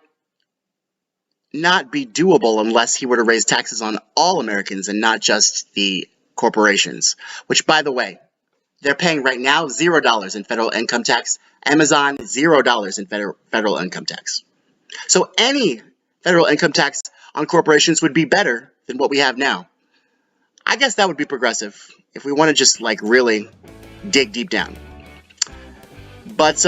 not be doable unless he were to raise taxes on all Americans and not just the corporations, which, by the way, they're paying right now $0 in federal income tax. Amazon, $0 in federal income tax. So any federal income tax on corporations would be better than what we have now. I guess that would be progressive if we want to just like really dig deep down. But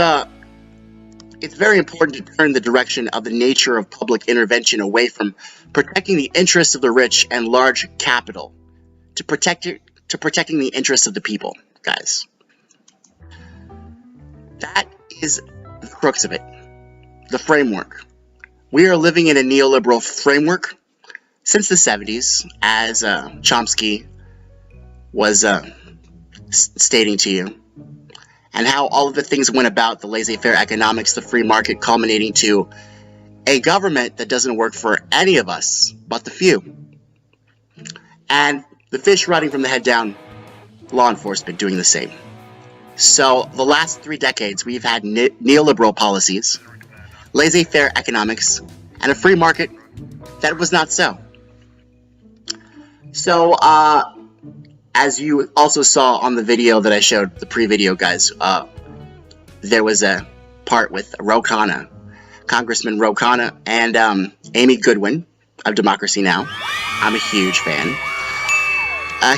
it's very important to turn the direction of the nature of public intervention away from protecting the interests of the rich and large capital to protecting the interests of the people, guys. That is the crux of it, the framework. We are living in a neoliberal framework since the 70s, as Chomsky was stating to you, and how all of the things went about, the laissez-faire economics, the free market, culminating to a government that doesn't work for any of us but the few. And the fish rotting from the head down, law enforcement doing the same. So the last 3 decades, we've had neoliberal policies, laissez-faire economics, and a free market that was not so. So, as you also saw on the video that I showed, the pre-video, guys, there was a part with Ro Khanna, Congressman Ro Khanna, and Amy Goodwin of Democracy Now! I'm a huge fan.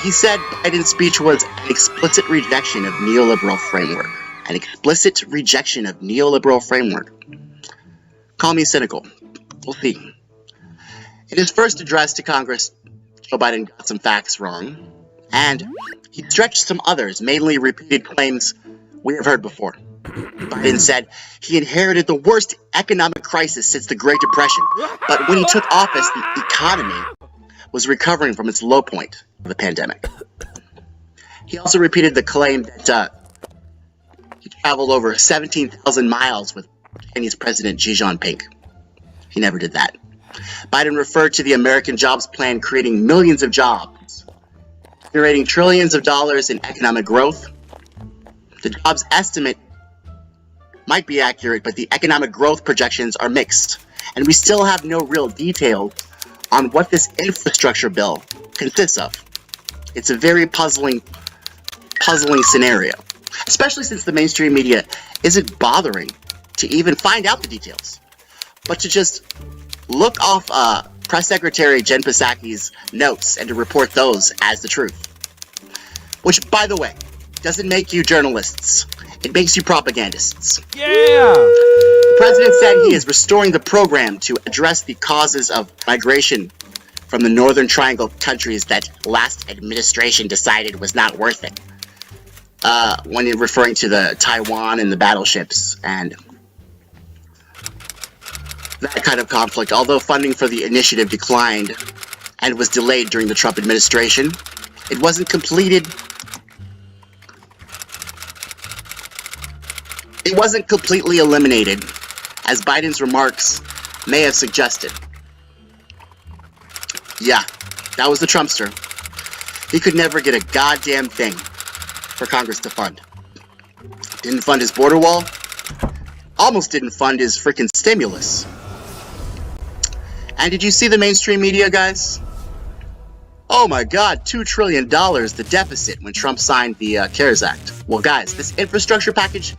He said Biden's speech was an explicit rejection of neoliberal framework. An explicit rejection of neoliberal framework. Call me cynical. We'll see. In his first address to Congress, Joe Biden got some facts wrong, and he stretched some others, mainly repeated claims we have heard before. Biden said he inherited the worst economic crisis since the Great Depression, but when he took office, the economy was recovering from its low point of the pandemic. He also repeated the claim that he traveled over 17,000 miles with Chinese President Xi Jinping. He never did that. Biden referred to the American Jobs Plan creating millions of jobs, generating trillions of dollars in economic growth. The jobs estimate might be accurate, but the economic growth projections are mixed, and we still have no real details on what this infrastructure bill consists of. It's a very puzzling scenario, especially since the mainstream media isn't bothering to even find out the details, but to just look off Press Secretary Jen Psaki's notes and to report those as the truth. Which, by the way, doesn't make you journalists. It makes you propagandists. Yeah! The president said he is restoring the program to address the causes of migration from the Northern Triangle countries that last administration decided was not worth it. When you're referring to the Taiwan and the battleships and that kind of conflict, although funding for the initiative declined and was delayed during the Trump administration, it wasn't completed. It wasn't completely eliminated, as Biden's remarks may have suggested. Yeah, that was the Trumpster. he could never get a goddamn thing for Congress to fund. Didn't fund his border wall. Almost didn't fund his freaking stimulus. And did you see the mainstream media, guys? Oh my God, $2 trillion, the deficit when Trump signed the CARES Act. Well, guys, this infrastructure package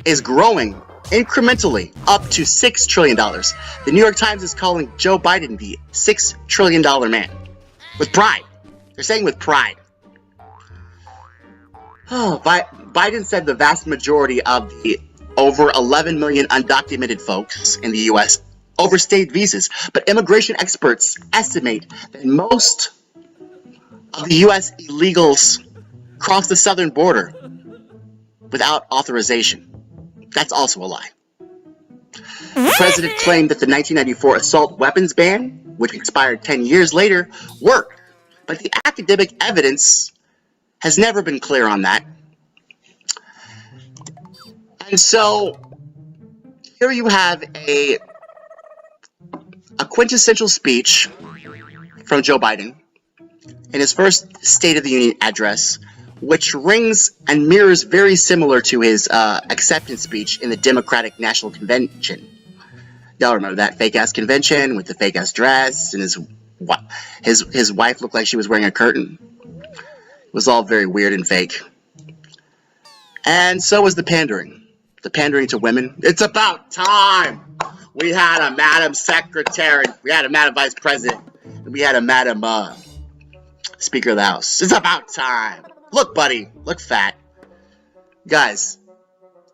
is growing incrementally up to $6 trillion. The New York Times is calling Joe Biden the $6 trillion man. With pride. They're saying with pride. Oh, Biden said the vast majority of the over 11 million undocumented folks in the U.S. overstayed visas, but immigration experts estimate that most of the U.S. illegals cross the southern border without authorization. That's also a lie. The president claimed that the 1994 assault weapons ban, which expired 10 years later, worked, but the academic evidence has never been clear on that. And so here you have a quintessential speech from Joe Biden in his first State of the Union address, which rings and mirrors very similar to his acceptance speech in the Democratic National Convention. Y'all remember that fake-ass convention with the fake-ass dress, and his wife looked like she was wearing a curtain. It was all very weird and fake. And so was the pandering. The pandering to women. It's about time! We had a Madam Secretary, we had a Madam Vice President, and we had a Madam Speaker of the House. It's about time! Look, buddy, look fat. Guys,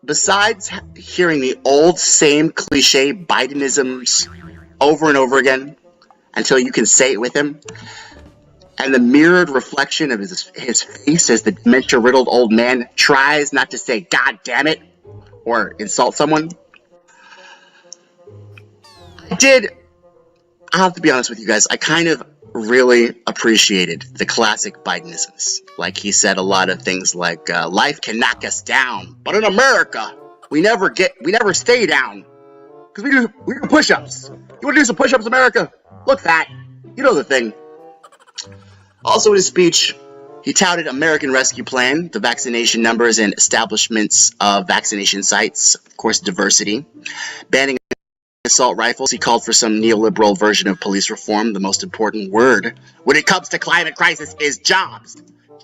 besides hearing the old same cliche Bidenisms over and over again until you can say it with him, and the mirrored reflection of his face as the dementia-riddled old man tries not to say "God damn it" or insult someone, I have to be honest with you guys, I kind of really appreciated the classic Bidenisms. Like, he said a lot of things like, life can knock us down, but in America, we never stay down. Because we do push-ups. You want to do some push-ups, America? Look fat. You know the thing. Also in his speech, he touted American Rescue Plan, the vaccination numbers and establishments of vaccination sites, of course, diversity, banning assault rifles. He called for some neoliberal version of police reform. The most important word when it comes to climate crisis is jobs.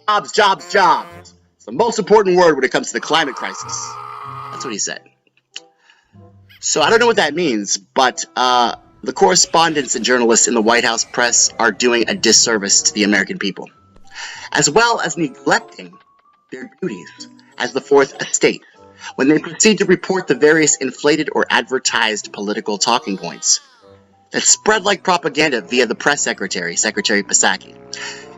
Jobs, jobs, jobs. It's the most important word when it comes to the climate crisis. That's what he said. So I don't know what that means, but the correspondents and journalists in the White House press are doing a disservice to the American people, as well as neglecting their duties as the fourth estate when they proceed to report the various inflated or advertised political talking points that spread like propaganda via the press secretary, Secretary Psaki.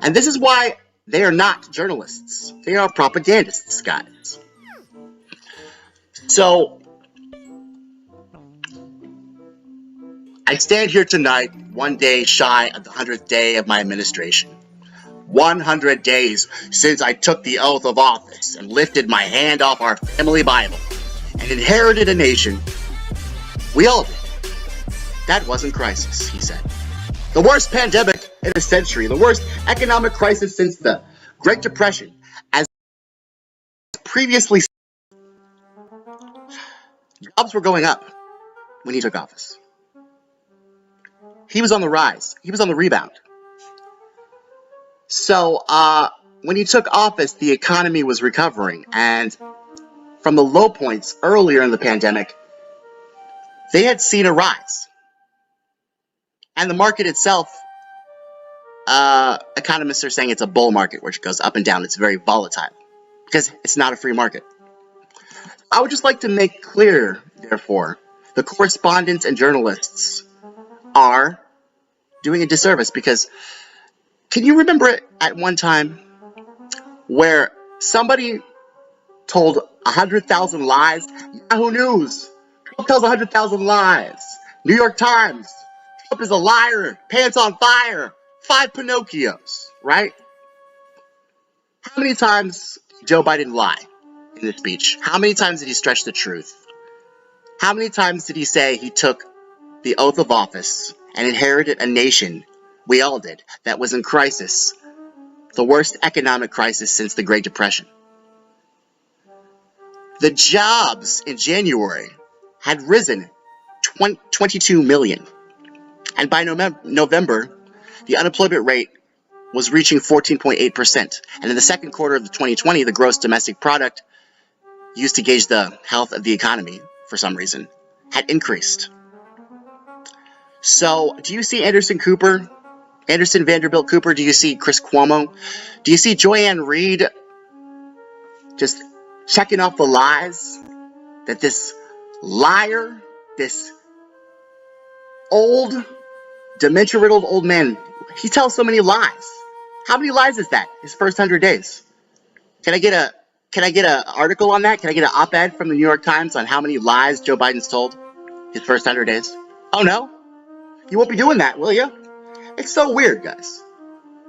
And this is why they are not journalists. They are propagandists, guys. So I stand here tonight, one day shy of the 100th day of my administration. 100 days since I took the oath of office and lifted my hand off our family Bible and inherited a nation. We all did. That wasn't crisis, he said. The worst pandemic in a century, the worst economic crisis since the Great Depression, as previously jobs were going up when he took office. He was on the rise. He was on the rebound. So, when he took office, the economy was recovering, and from the low points earlier in the pandemic, they had seen a rise. And the market itself, economists are saying it's a bull market, which goes up and down. It's very volatile, because it's not a free market. I would just like to make clear, therefore, the correspondents and journalists are doing a disservice, because can you remember it at one time where somebody told 100,000 lies? Yahoo News, Trump tells 100,000 lies. New York Times, Trump is a liar, pants on fire, 5 Pinocchios, right? How many times did Joe Biden lie in this speech? How many times did he stretch the truth? How many times did he say he took the oath of office and inherited a nation, we all did, that was in crisis the worst economic crisis since the Great Depression. The jobs in January had risen 22 million. And by November, the unemployment rate was reaching 14.8%. And in the second quarter of 2020, the gross domestic product, used to gauge the health of the economy for some reason, had increased. So, do you see Anderson Vanderbilt Cooper? Do you see Chris Cuomo? Do you see Joanne Reid just checking off the lies that this liar, this old, dementia-riddled old man, he tells so many lies. How many lies is that? His first 100 days. Can I get an article on that? Can I get an op-ed from the New York Times on how many lies Joe Biden's told his first 100 days? Oh no? You won't be doing that, will you? It's so weird, guys.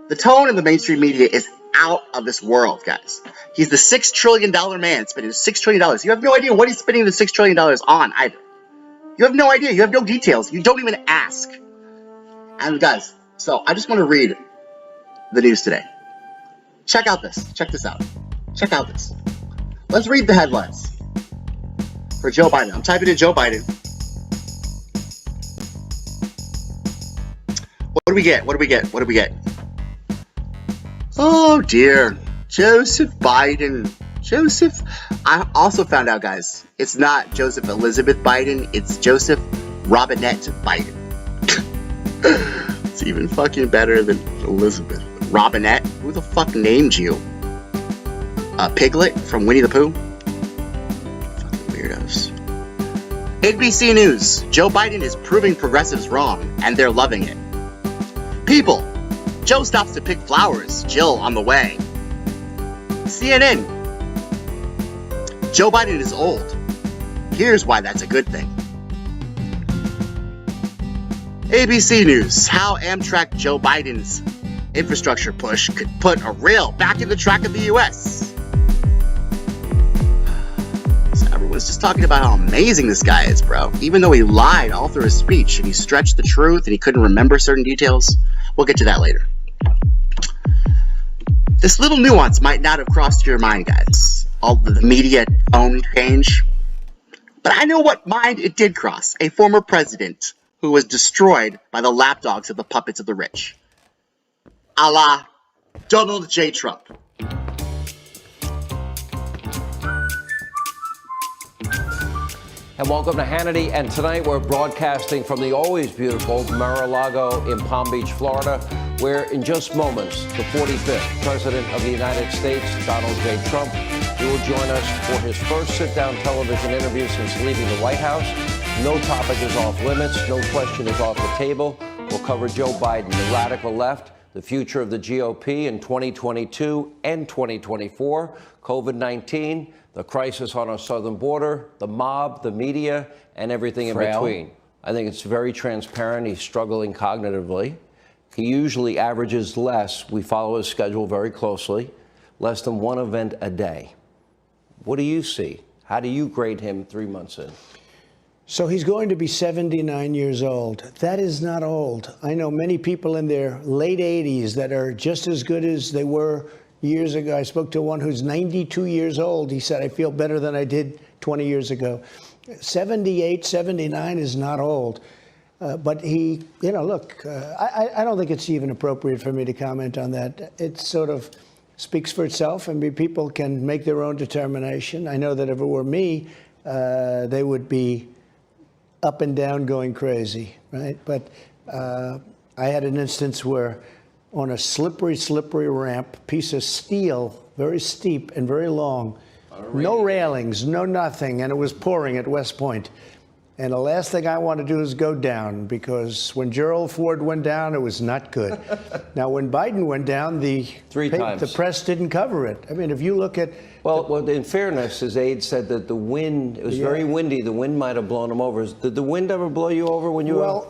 The tone in the mainstream media is out of this world, guys. He's the $6 trillion man spending $6 trillion. You have no idea what he's spending the $6 trillion on either. You have no idea. You have no details. You don't even ask. And guys, so I just want to read the news today. Check out this. Check this out. Check out this. Let's read the headlines for Joe Biden. I'm typing in Joe Biden. What do we get? What do we get? What do we get? Oh dear. Joseph Biden. Joseph. I also found out, guys, it's not Joseph Elizabeth Biden. It's Joseph Robinette Biden. It's even fucking better than Elizabeth. Robinette? Who the fuck named you? Piglet from Winnie the Pooh? Fucking weirdos. NBC News. Joe Biden is proving progressives wrong, and they're loving it. People. Joe stops to pick flowers. Jill on the way. CNN. Joe Biden is old. Here's why that's a good thing. ABC News. How Amtrak Joe Biden's infrastructure push could put a rail back in the track of the U.S. So everyone's just talking about how amazing this guy is, bro. Even though he lied all through his speech and he stretched the truth and he couldn't remember certain details. We'll get to that later. This little nuance might not have crossed your mind, guys. All the media tone change. But I know what mind it did cross. A former president who was destroyed by the lapdogs of the puppets of the rich. A la Donald J. Trump. And welcome to Hannity. And tonight we're broadcasting from the always beautiful Mar-a-Lago in Palm Beach, Florida, where in just moments, the 45th President of the United States, Donald J. Trump, he will join us for his first sit-down television interview since leaving the White House. No topic is off limits. No question is off the table. We'll cover Joe Biden, the radical left, the future of the GOP in 2022 and 2024, COVID-19, the crisis on our southern border, the mob, the media, and everything in between. I think it's very transparent. He's struggling cognitively. He usually averages less. We follow his schedule very closely, less than one event a day. What do you see? How do you grade him 3 months in? So he's going to be 79 years old. That is not old. I know many people in their late 80s that are just as good as they were years ago. I spoke to one who's 92 years old. He said, I feel better than I did 20 years ago. 78, 79 is not old. But he, you know, look, I don't think it's even appropriate for me to comment on that. It sort of speaks for itself. I mean, people can make their own determination. I know that if it were me, they would be up and down going crazy, right? But I had an instance where on a slippery ramp, piece of steel, very steep and very long, no railings, no nothing, and it was pouring at West Point. And the last thing I want to do is go down, because when Gerald Ford went down, it was not good. Now, when Biden went down, the press didn't cover it. I mean, if you look at... Well, in fairness, his aide said that the wind, it was very windy, the wind might have blown him over. Did the wind ever blow you over when you were...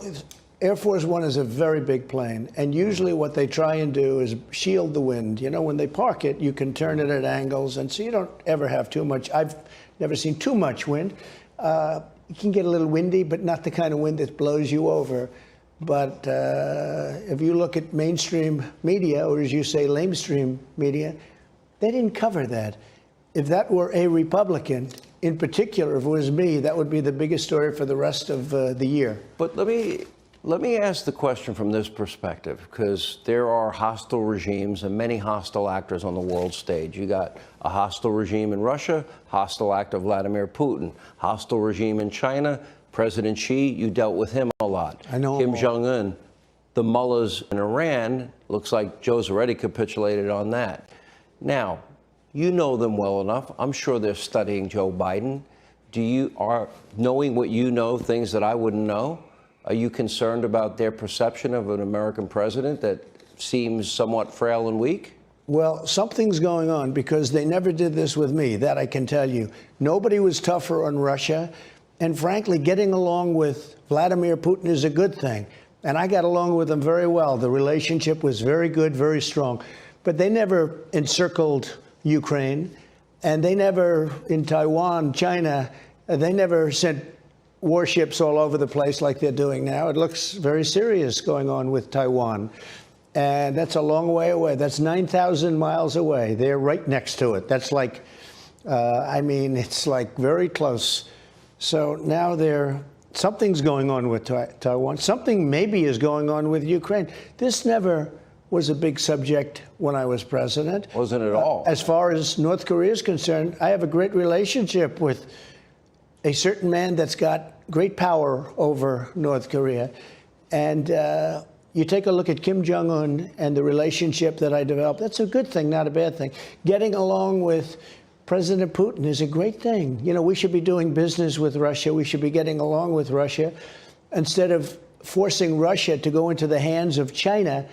Air Force One is a very big plane, and usually what they try and do is shield the wind. You know, when they park it, you can turn it at angles, and so you don't ever have too much. I've never seen too much wind. You can get a little windy, but not the kind of wind that blows you over. But if you look at mainstream media, or as you say, lamestream media, they didn't cover that. If that were a Republican, in particular, if it was me, that would be the biggest story for the rest of the year. But let me ask the question from this perspective, because there are hostile regimes and many hostile actors on the world stage. You got a hostile regime in Russia, hostile actor Vladimir Putin, hostile regime in China, President Xi, you dealt with him a lot. I know. Kim Jong-un, the mullahs in Iran, looks like Joe's already capitulated on that. Now, you know them well enough. I'm sure they're studying Joe Biden. Are knowing what you know, things that I wouldn't know? Are you concerned about their perception of an American president that seems somewhat frail and weak? Well, something's going on, because they never did this with me, that I can tell you. Nobody was tougher on Russia. And frankly, getting along with Vladimir Putin is a good thing. And I got along with him very well. The relationship was very good, very strong. But they never encircled Ukraine. And they never, in Taiwan, China, they never sent warships all over the place like they're doing now. It looks very serious going on with Taiwan. And that's a long way away. That's 9,000 miles away. They're right next to it. That's like, it's like very close. So now something's going on with Taiwan. Something maybe is going on with Ukraine. This never was a big subject when I was president. Wasn't at all. As far as North Korea is concerned, I have a great relationship with a certain man that's got great power over North Korea. And you take a look at Kim Jong-un and the relationship that I developed. That's a good thing, not a bad thing. Getting along with President Putin is a great thing. You know, we should be doing business with Russia. We should be getting along with Russia. Instead of forcing Russia to go into the hands of China,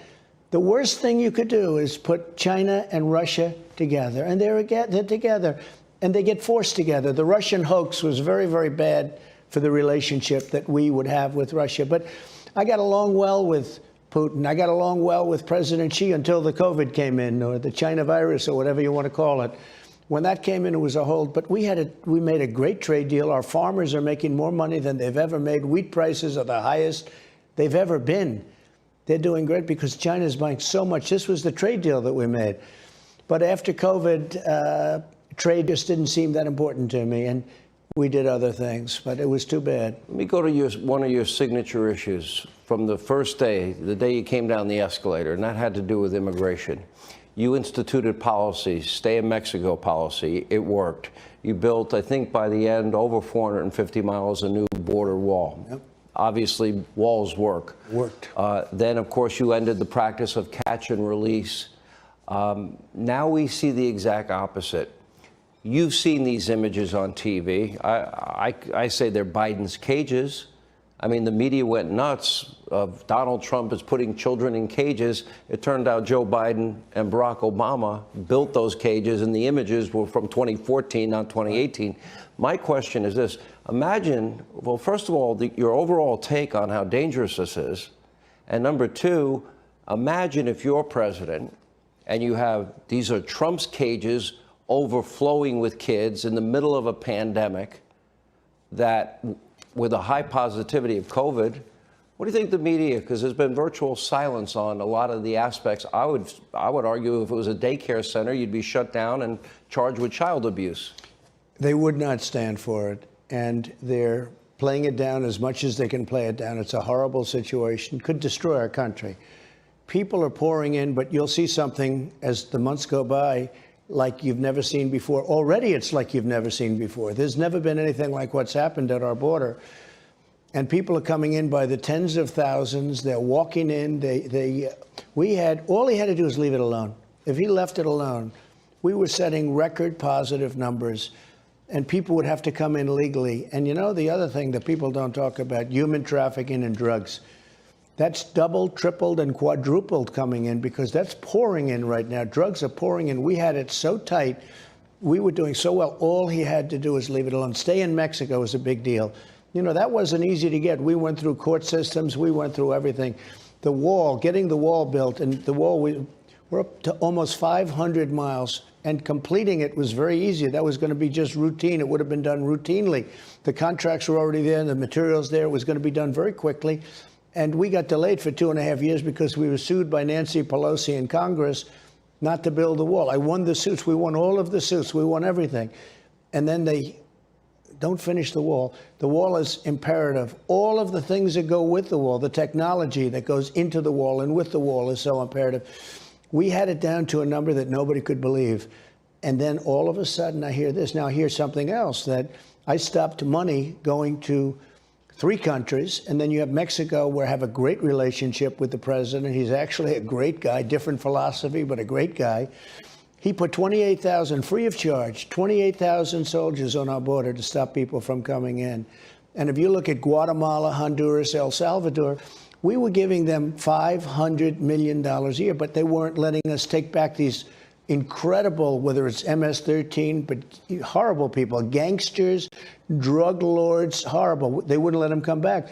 the worst thing you could do is put China and Russia together. And they're together. And they get forced together. The Russian hoax was very, very bad for the relationship that we would have with Russia. But I got along well with Putin. I got along well with President Xi until the COVID came in, or the China virus, or whatever you want to call it. When that came in, it was a hold. But we made a great trade deal. Our farmers are making more money than they've ever made. Wheat prices are the highest they've ever been. They're doing great because China's buying so much. This was the trade deal that we made. But after COVID, trade just didn't seem that important to me, and we did other things, but it was too bad. Let me go to one of your signature issues from the first day, the day you came down the escalator, and that had to do with immigration. You instituted policies, stay in Mexico policy. It worked. You built, I think by the end, over 450 miles of new border wall. Yep. Obviously, walls work. Worked. Then, of course, you ended the practice of catch and release. Now we see the exact opposite. You've seen these images on TV. I say they're Biden's cages. I mean, the media went nuts of Donald Trump is putting children in cages. It turned out Joe Biden and Barack Obama built those cages, and the images were from 2014, not 2018. My question is this. Imagine, well, first of all, your overall take on how dangerous this is. And number two, imagine if you're president and you have, these are Trump's cages overflowing with kids in the middle of a pandemic that, with a high positivity of COVID, what do you think the media, because there's been virtual silence on a lot of the aspects. I would argue if it was a daycare center, you'd be shut down and charged with child abuse. They would not stand for it, and they're playing it down as much as they can play it down. It's a horrible situation, could destroy our country. People are pouring in, but you'll see something as the months go by like you've never seen before. Already it's like you've never seen before. There's never been anything like what's happened at our border. And people are coming in by the tens of thousands. They're walking in. All he had to do was leave it alone. If he left it alone, we were setting record positive numbers, and people would have to come in legally. And you know, the other thing that people don't talk about, human trafficking and drugs. That's doubled, tripled, and quadrupled coming in because that's pouring in right now. Drugs are pouring in. We had it so tight. We were doing so well. All he had to do was leave it alone. Stay in Mexico was a big deal. You know, that wasn't easy to get. We went through court systems. We went through everything. The wall, getting the wall built, and the wall, we're up to almost 500 miles, and completing it was very easy. That was going to be just routine. It would have been done routinely. The contracts were already there, and the materials there. It was going to be done very quickly. And we got delayed for 2.5 years because we were sued by Nancy Pelosi in Congress not to build the wall. I won the suits. We won all of the suits. We won everything. And then they don't finish the wall. The wall is imperative. All of the things that go with the wall, the technology that goes into the wall and with the wall is so imperative. We had it down to a number that nobody could believe. And then all of a sudden I hear this. Now here's something else, that I stopped money going to 3 countries, and then you have Mexico, where I have a great relationship with the president. He's actually a great guy, different philosophy, but a great guy. He put 28,000 free of charge, 28,000 soldiers on our border to stop people from coming in. And if you look at Guatemala, Honduras, El Salvador, we were giving them $500 million a year, but they weren't letting us take back these incredible, whether it's MS-13, but horrible people, gangsters, drug lords, horrible. They wouldn't let them come back.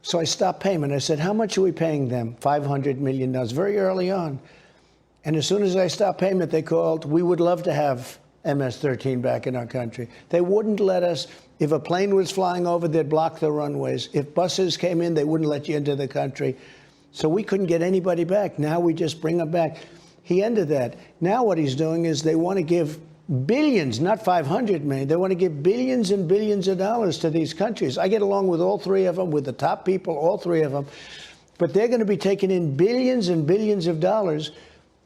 So I stopped payment. I said, how much are we paying them? $500 million, very early on. And as soon as I stopped payment, they called. We would love to have MS-13 back in our country. They wouldn't let us. If a plane was flying over, they'd block the runways. If buses came in, they wouldn't let you into the country. So we couldn't get anybody back. Now we just bring them back. He ended that. Now what he's doing is they want to give billions, not 500 million. They want to give billions and billions of dollars to these countries. I get along with all 3 of them, with the top people, all 3 of them. But they're going to be taking in billions and billions of dollars.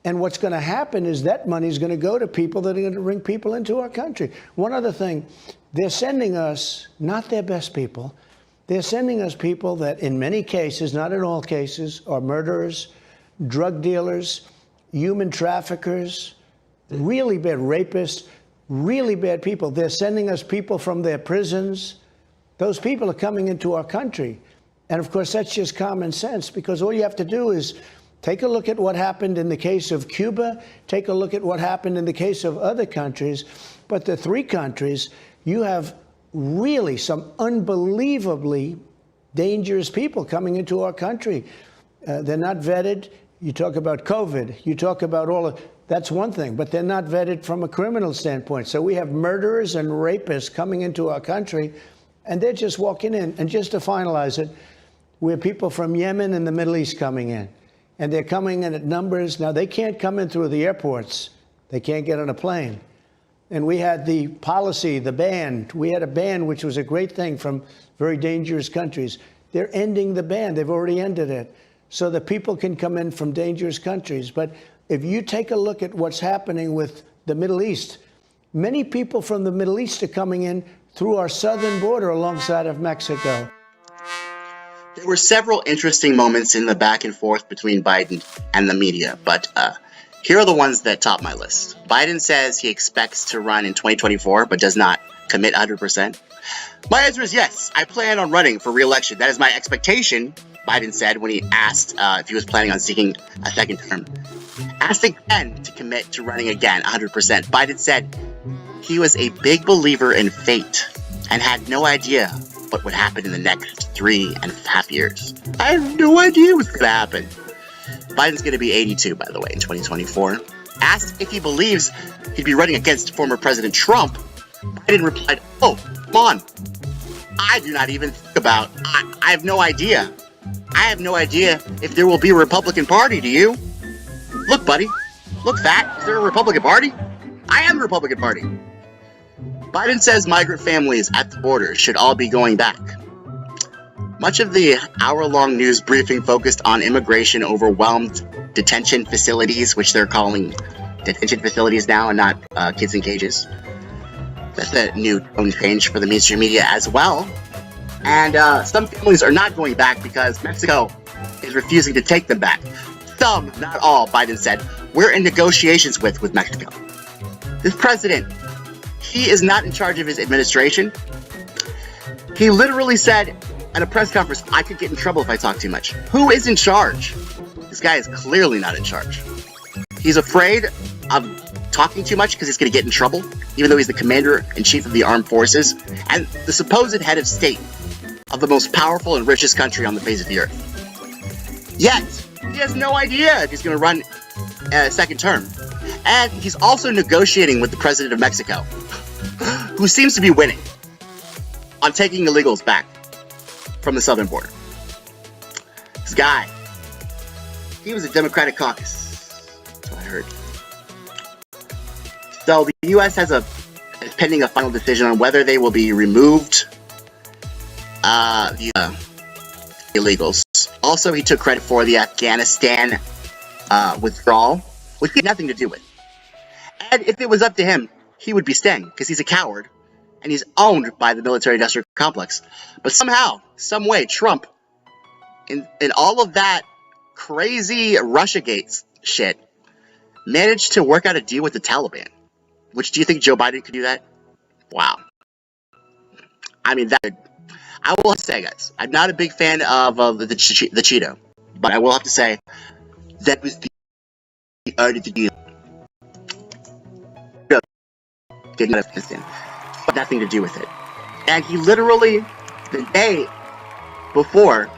And what's going to happen is that money is going to go to people that are going to bring people into our country. One other thing, they're sending us not their best people. They're sending us people that in many cases, not in all cases, are murderers, drug dealers, human traffickers, really bad rapists, really bad people. They're sending us people from their prisons. Those people are coming into our country. And of course, that's just common sense, because all you have to do is take a look at what happened in the case of Cuba, take a look at what happened in the case of other countries. But the 3 countries, you have really some unbelievably dangerous people coming into our country. They're not vetted. You talk about COVID, you talk about all of, that's one thing, but they're not vetted from a criminal standpoint. So we have murderers and rapists coming into our country, and they're just walking in. And just to finalize it, we have people from Yemen and the Middle East coming in, and they're coming in at numbers. Now, they can't come in through the airports. They can't get on a plane. And we had the policy, the ban. We had a ban, which was a great thing, from very dangerous countries. They're ending the ban. They've already ended it, so that people can come in from dangerous countries. But if you take a look at what's happening with the Middle East, many people from the Middle East are coming in through our southern border alongside of Mexico. There were several interesting moments in the back and forth between Biden and the media, but here are the ones that top my list. Biden says he expects to run in 2024, but does not commit 100%. My answer is yes, I plan on running for re-election. That is my expectation, Biden said when he asked if he was planning on seeking a second term. Asked again to commit to running again 100%. Biden said he was a big believer in fate and had no idea what would happen in the next 3.5 years. I have no idea what's going to happen. Biden's going to be 82, by the way, in 2024. Asked if he believes he'd be running against former President Trump, Biden replied, "Oh, come on. I do not even think about, I have no idea. I have no idea if there will be a Republican Party, do you? Look, buddy. Look, fat. Is there a Republican Party? I am the Republican Party." Biden says migrant families at the border should all be going back. Much of the hour-long news briefing focused on immigration overwhelmed detention facilities, which they're calling detention facilities now and not kids in cages. That's a new tone change for the mainstream media as well. And some families are not going back because Mexico is refusing to take them back. Some, not all, Biden said, we're in negotiations with Mexico. This president, he is not in charge of his administration. He literally said at a press conference, I could get in trouble if I talk too much. Who is in charge? This guy is clearly not in charge. He's afraid of talking too much because he's going to get in trouble, even though he's the commander-in-chief of the armed forces and the supposed head of state of the most powerful and richest country on the face of the earth. Yet, he has no idea if he's going to run a second term. And he's also negotiating with the president of Mexico, who seems to be winning on taking illegals back from the southern border. This guy, he was a Democratic caucus. That's what I heard. So the U.S. is pending a final decision on whether they will be removed the illegals. Also, he took credit for the Afghanistan withdrawal, which he had nothing to do with. And if it was up to him, he would be staying, because he's a coward, and he's owned by the military-industrial complex. But somehow, some way, Trump, in all of that crazy Russiagate shit, managed to work out a deal with the Taliban. Which, do you think Joe Biden could do that? Wow. I mean, I will have to say, guys, I'm not a big fan of the Cheeto, but I will have to say that was the art of the deal. Did not have but nothing to do with it. And he literally, the day before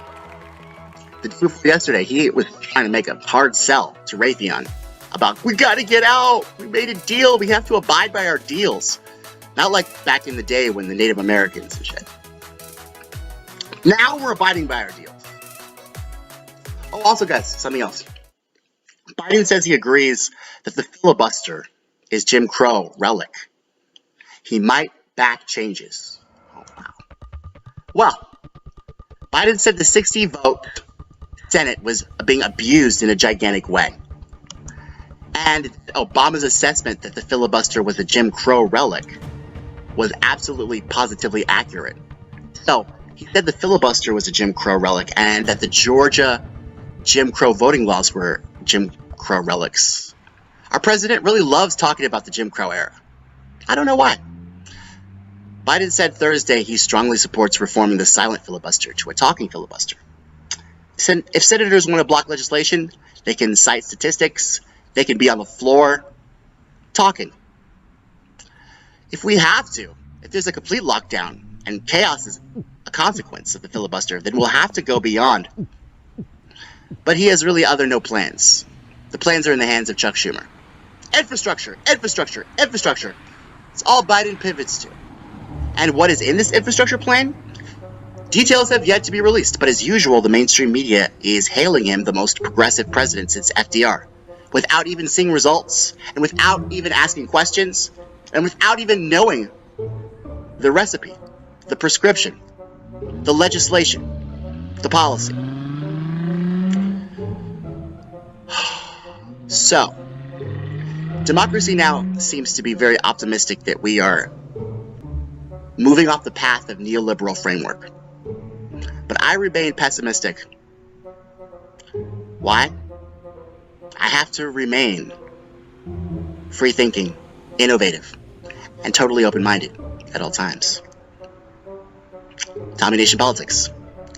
yesterday, he was trying to make a hard sell to Raytheon about, we gotta get out, we made a deal, we have to abide by our deals. Not like back in the day when the Native Americans and shit. Now we're abiding by our deals. Oh, also guys, something else. Biden says he agrees that the filibuster is Jim Crow relic. He might back changes. Oh, wow. Well, Biden said the 60-vote Senate was being abused in a gigantic way. And Obama's assessment that the filibuster was a Jim Crow relic was absolutely, positively accurate. So, he said the filibuster was a Jim Crow relic and that the Georgia Jim Crow voting laws were Jim Crow relics. Our president really loves talking about the Jim Crow era. I don't know why. Biden said Thursday he strongly supports reforming the silent filibuster to a talking filibuster. He said if senators want to block legislation, they can cite statistics, they can be on the floor talking. If we have to, if there's a complete lockdown and chaos is a consequence of the filibuster, then we'll have to go beyond. But he has really no plans. The plans are in the hands of Chuck Schumer. Infrastructure, infrastructure, infrastructure. It's all Biden pivots to. And what is in this infrastructure plan? Details have yet to be released, but as usual, the mainstream media is hailing him the most progressive president since FDR, without even seeing results, and without even asking questions, and without even knowing the recipe, the prescription, the legislation, the policy. So, democracy now seems to be very optimistic that we are moving off the path of neoliberal framework. But I remain pessimistic. Why? I have to remain free-thinking, innovative, and totally open-minded at all times. Tommy Nation Politics.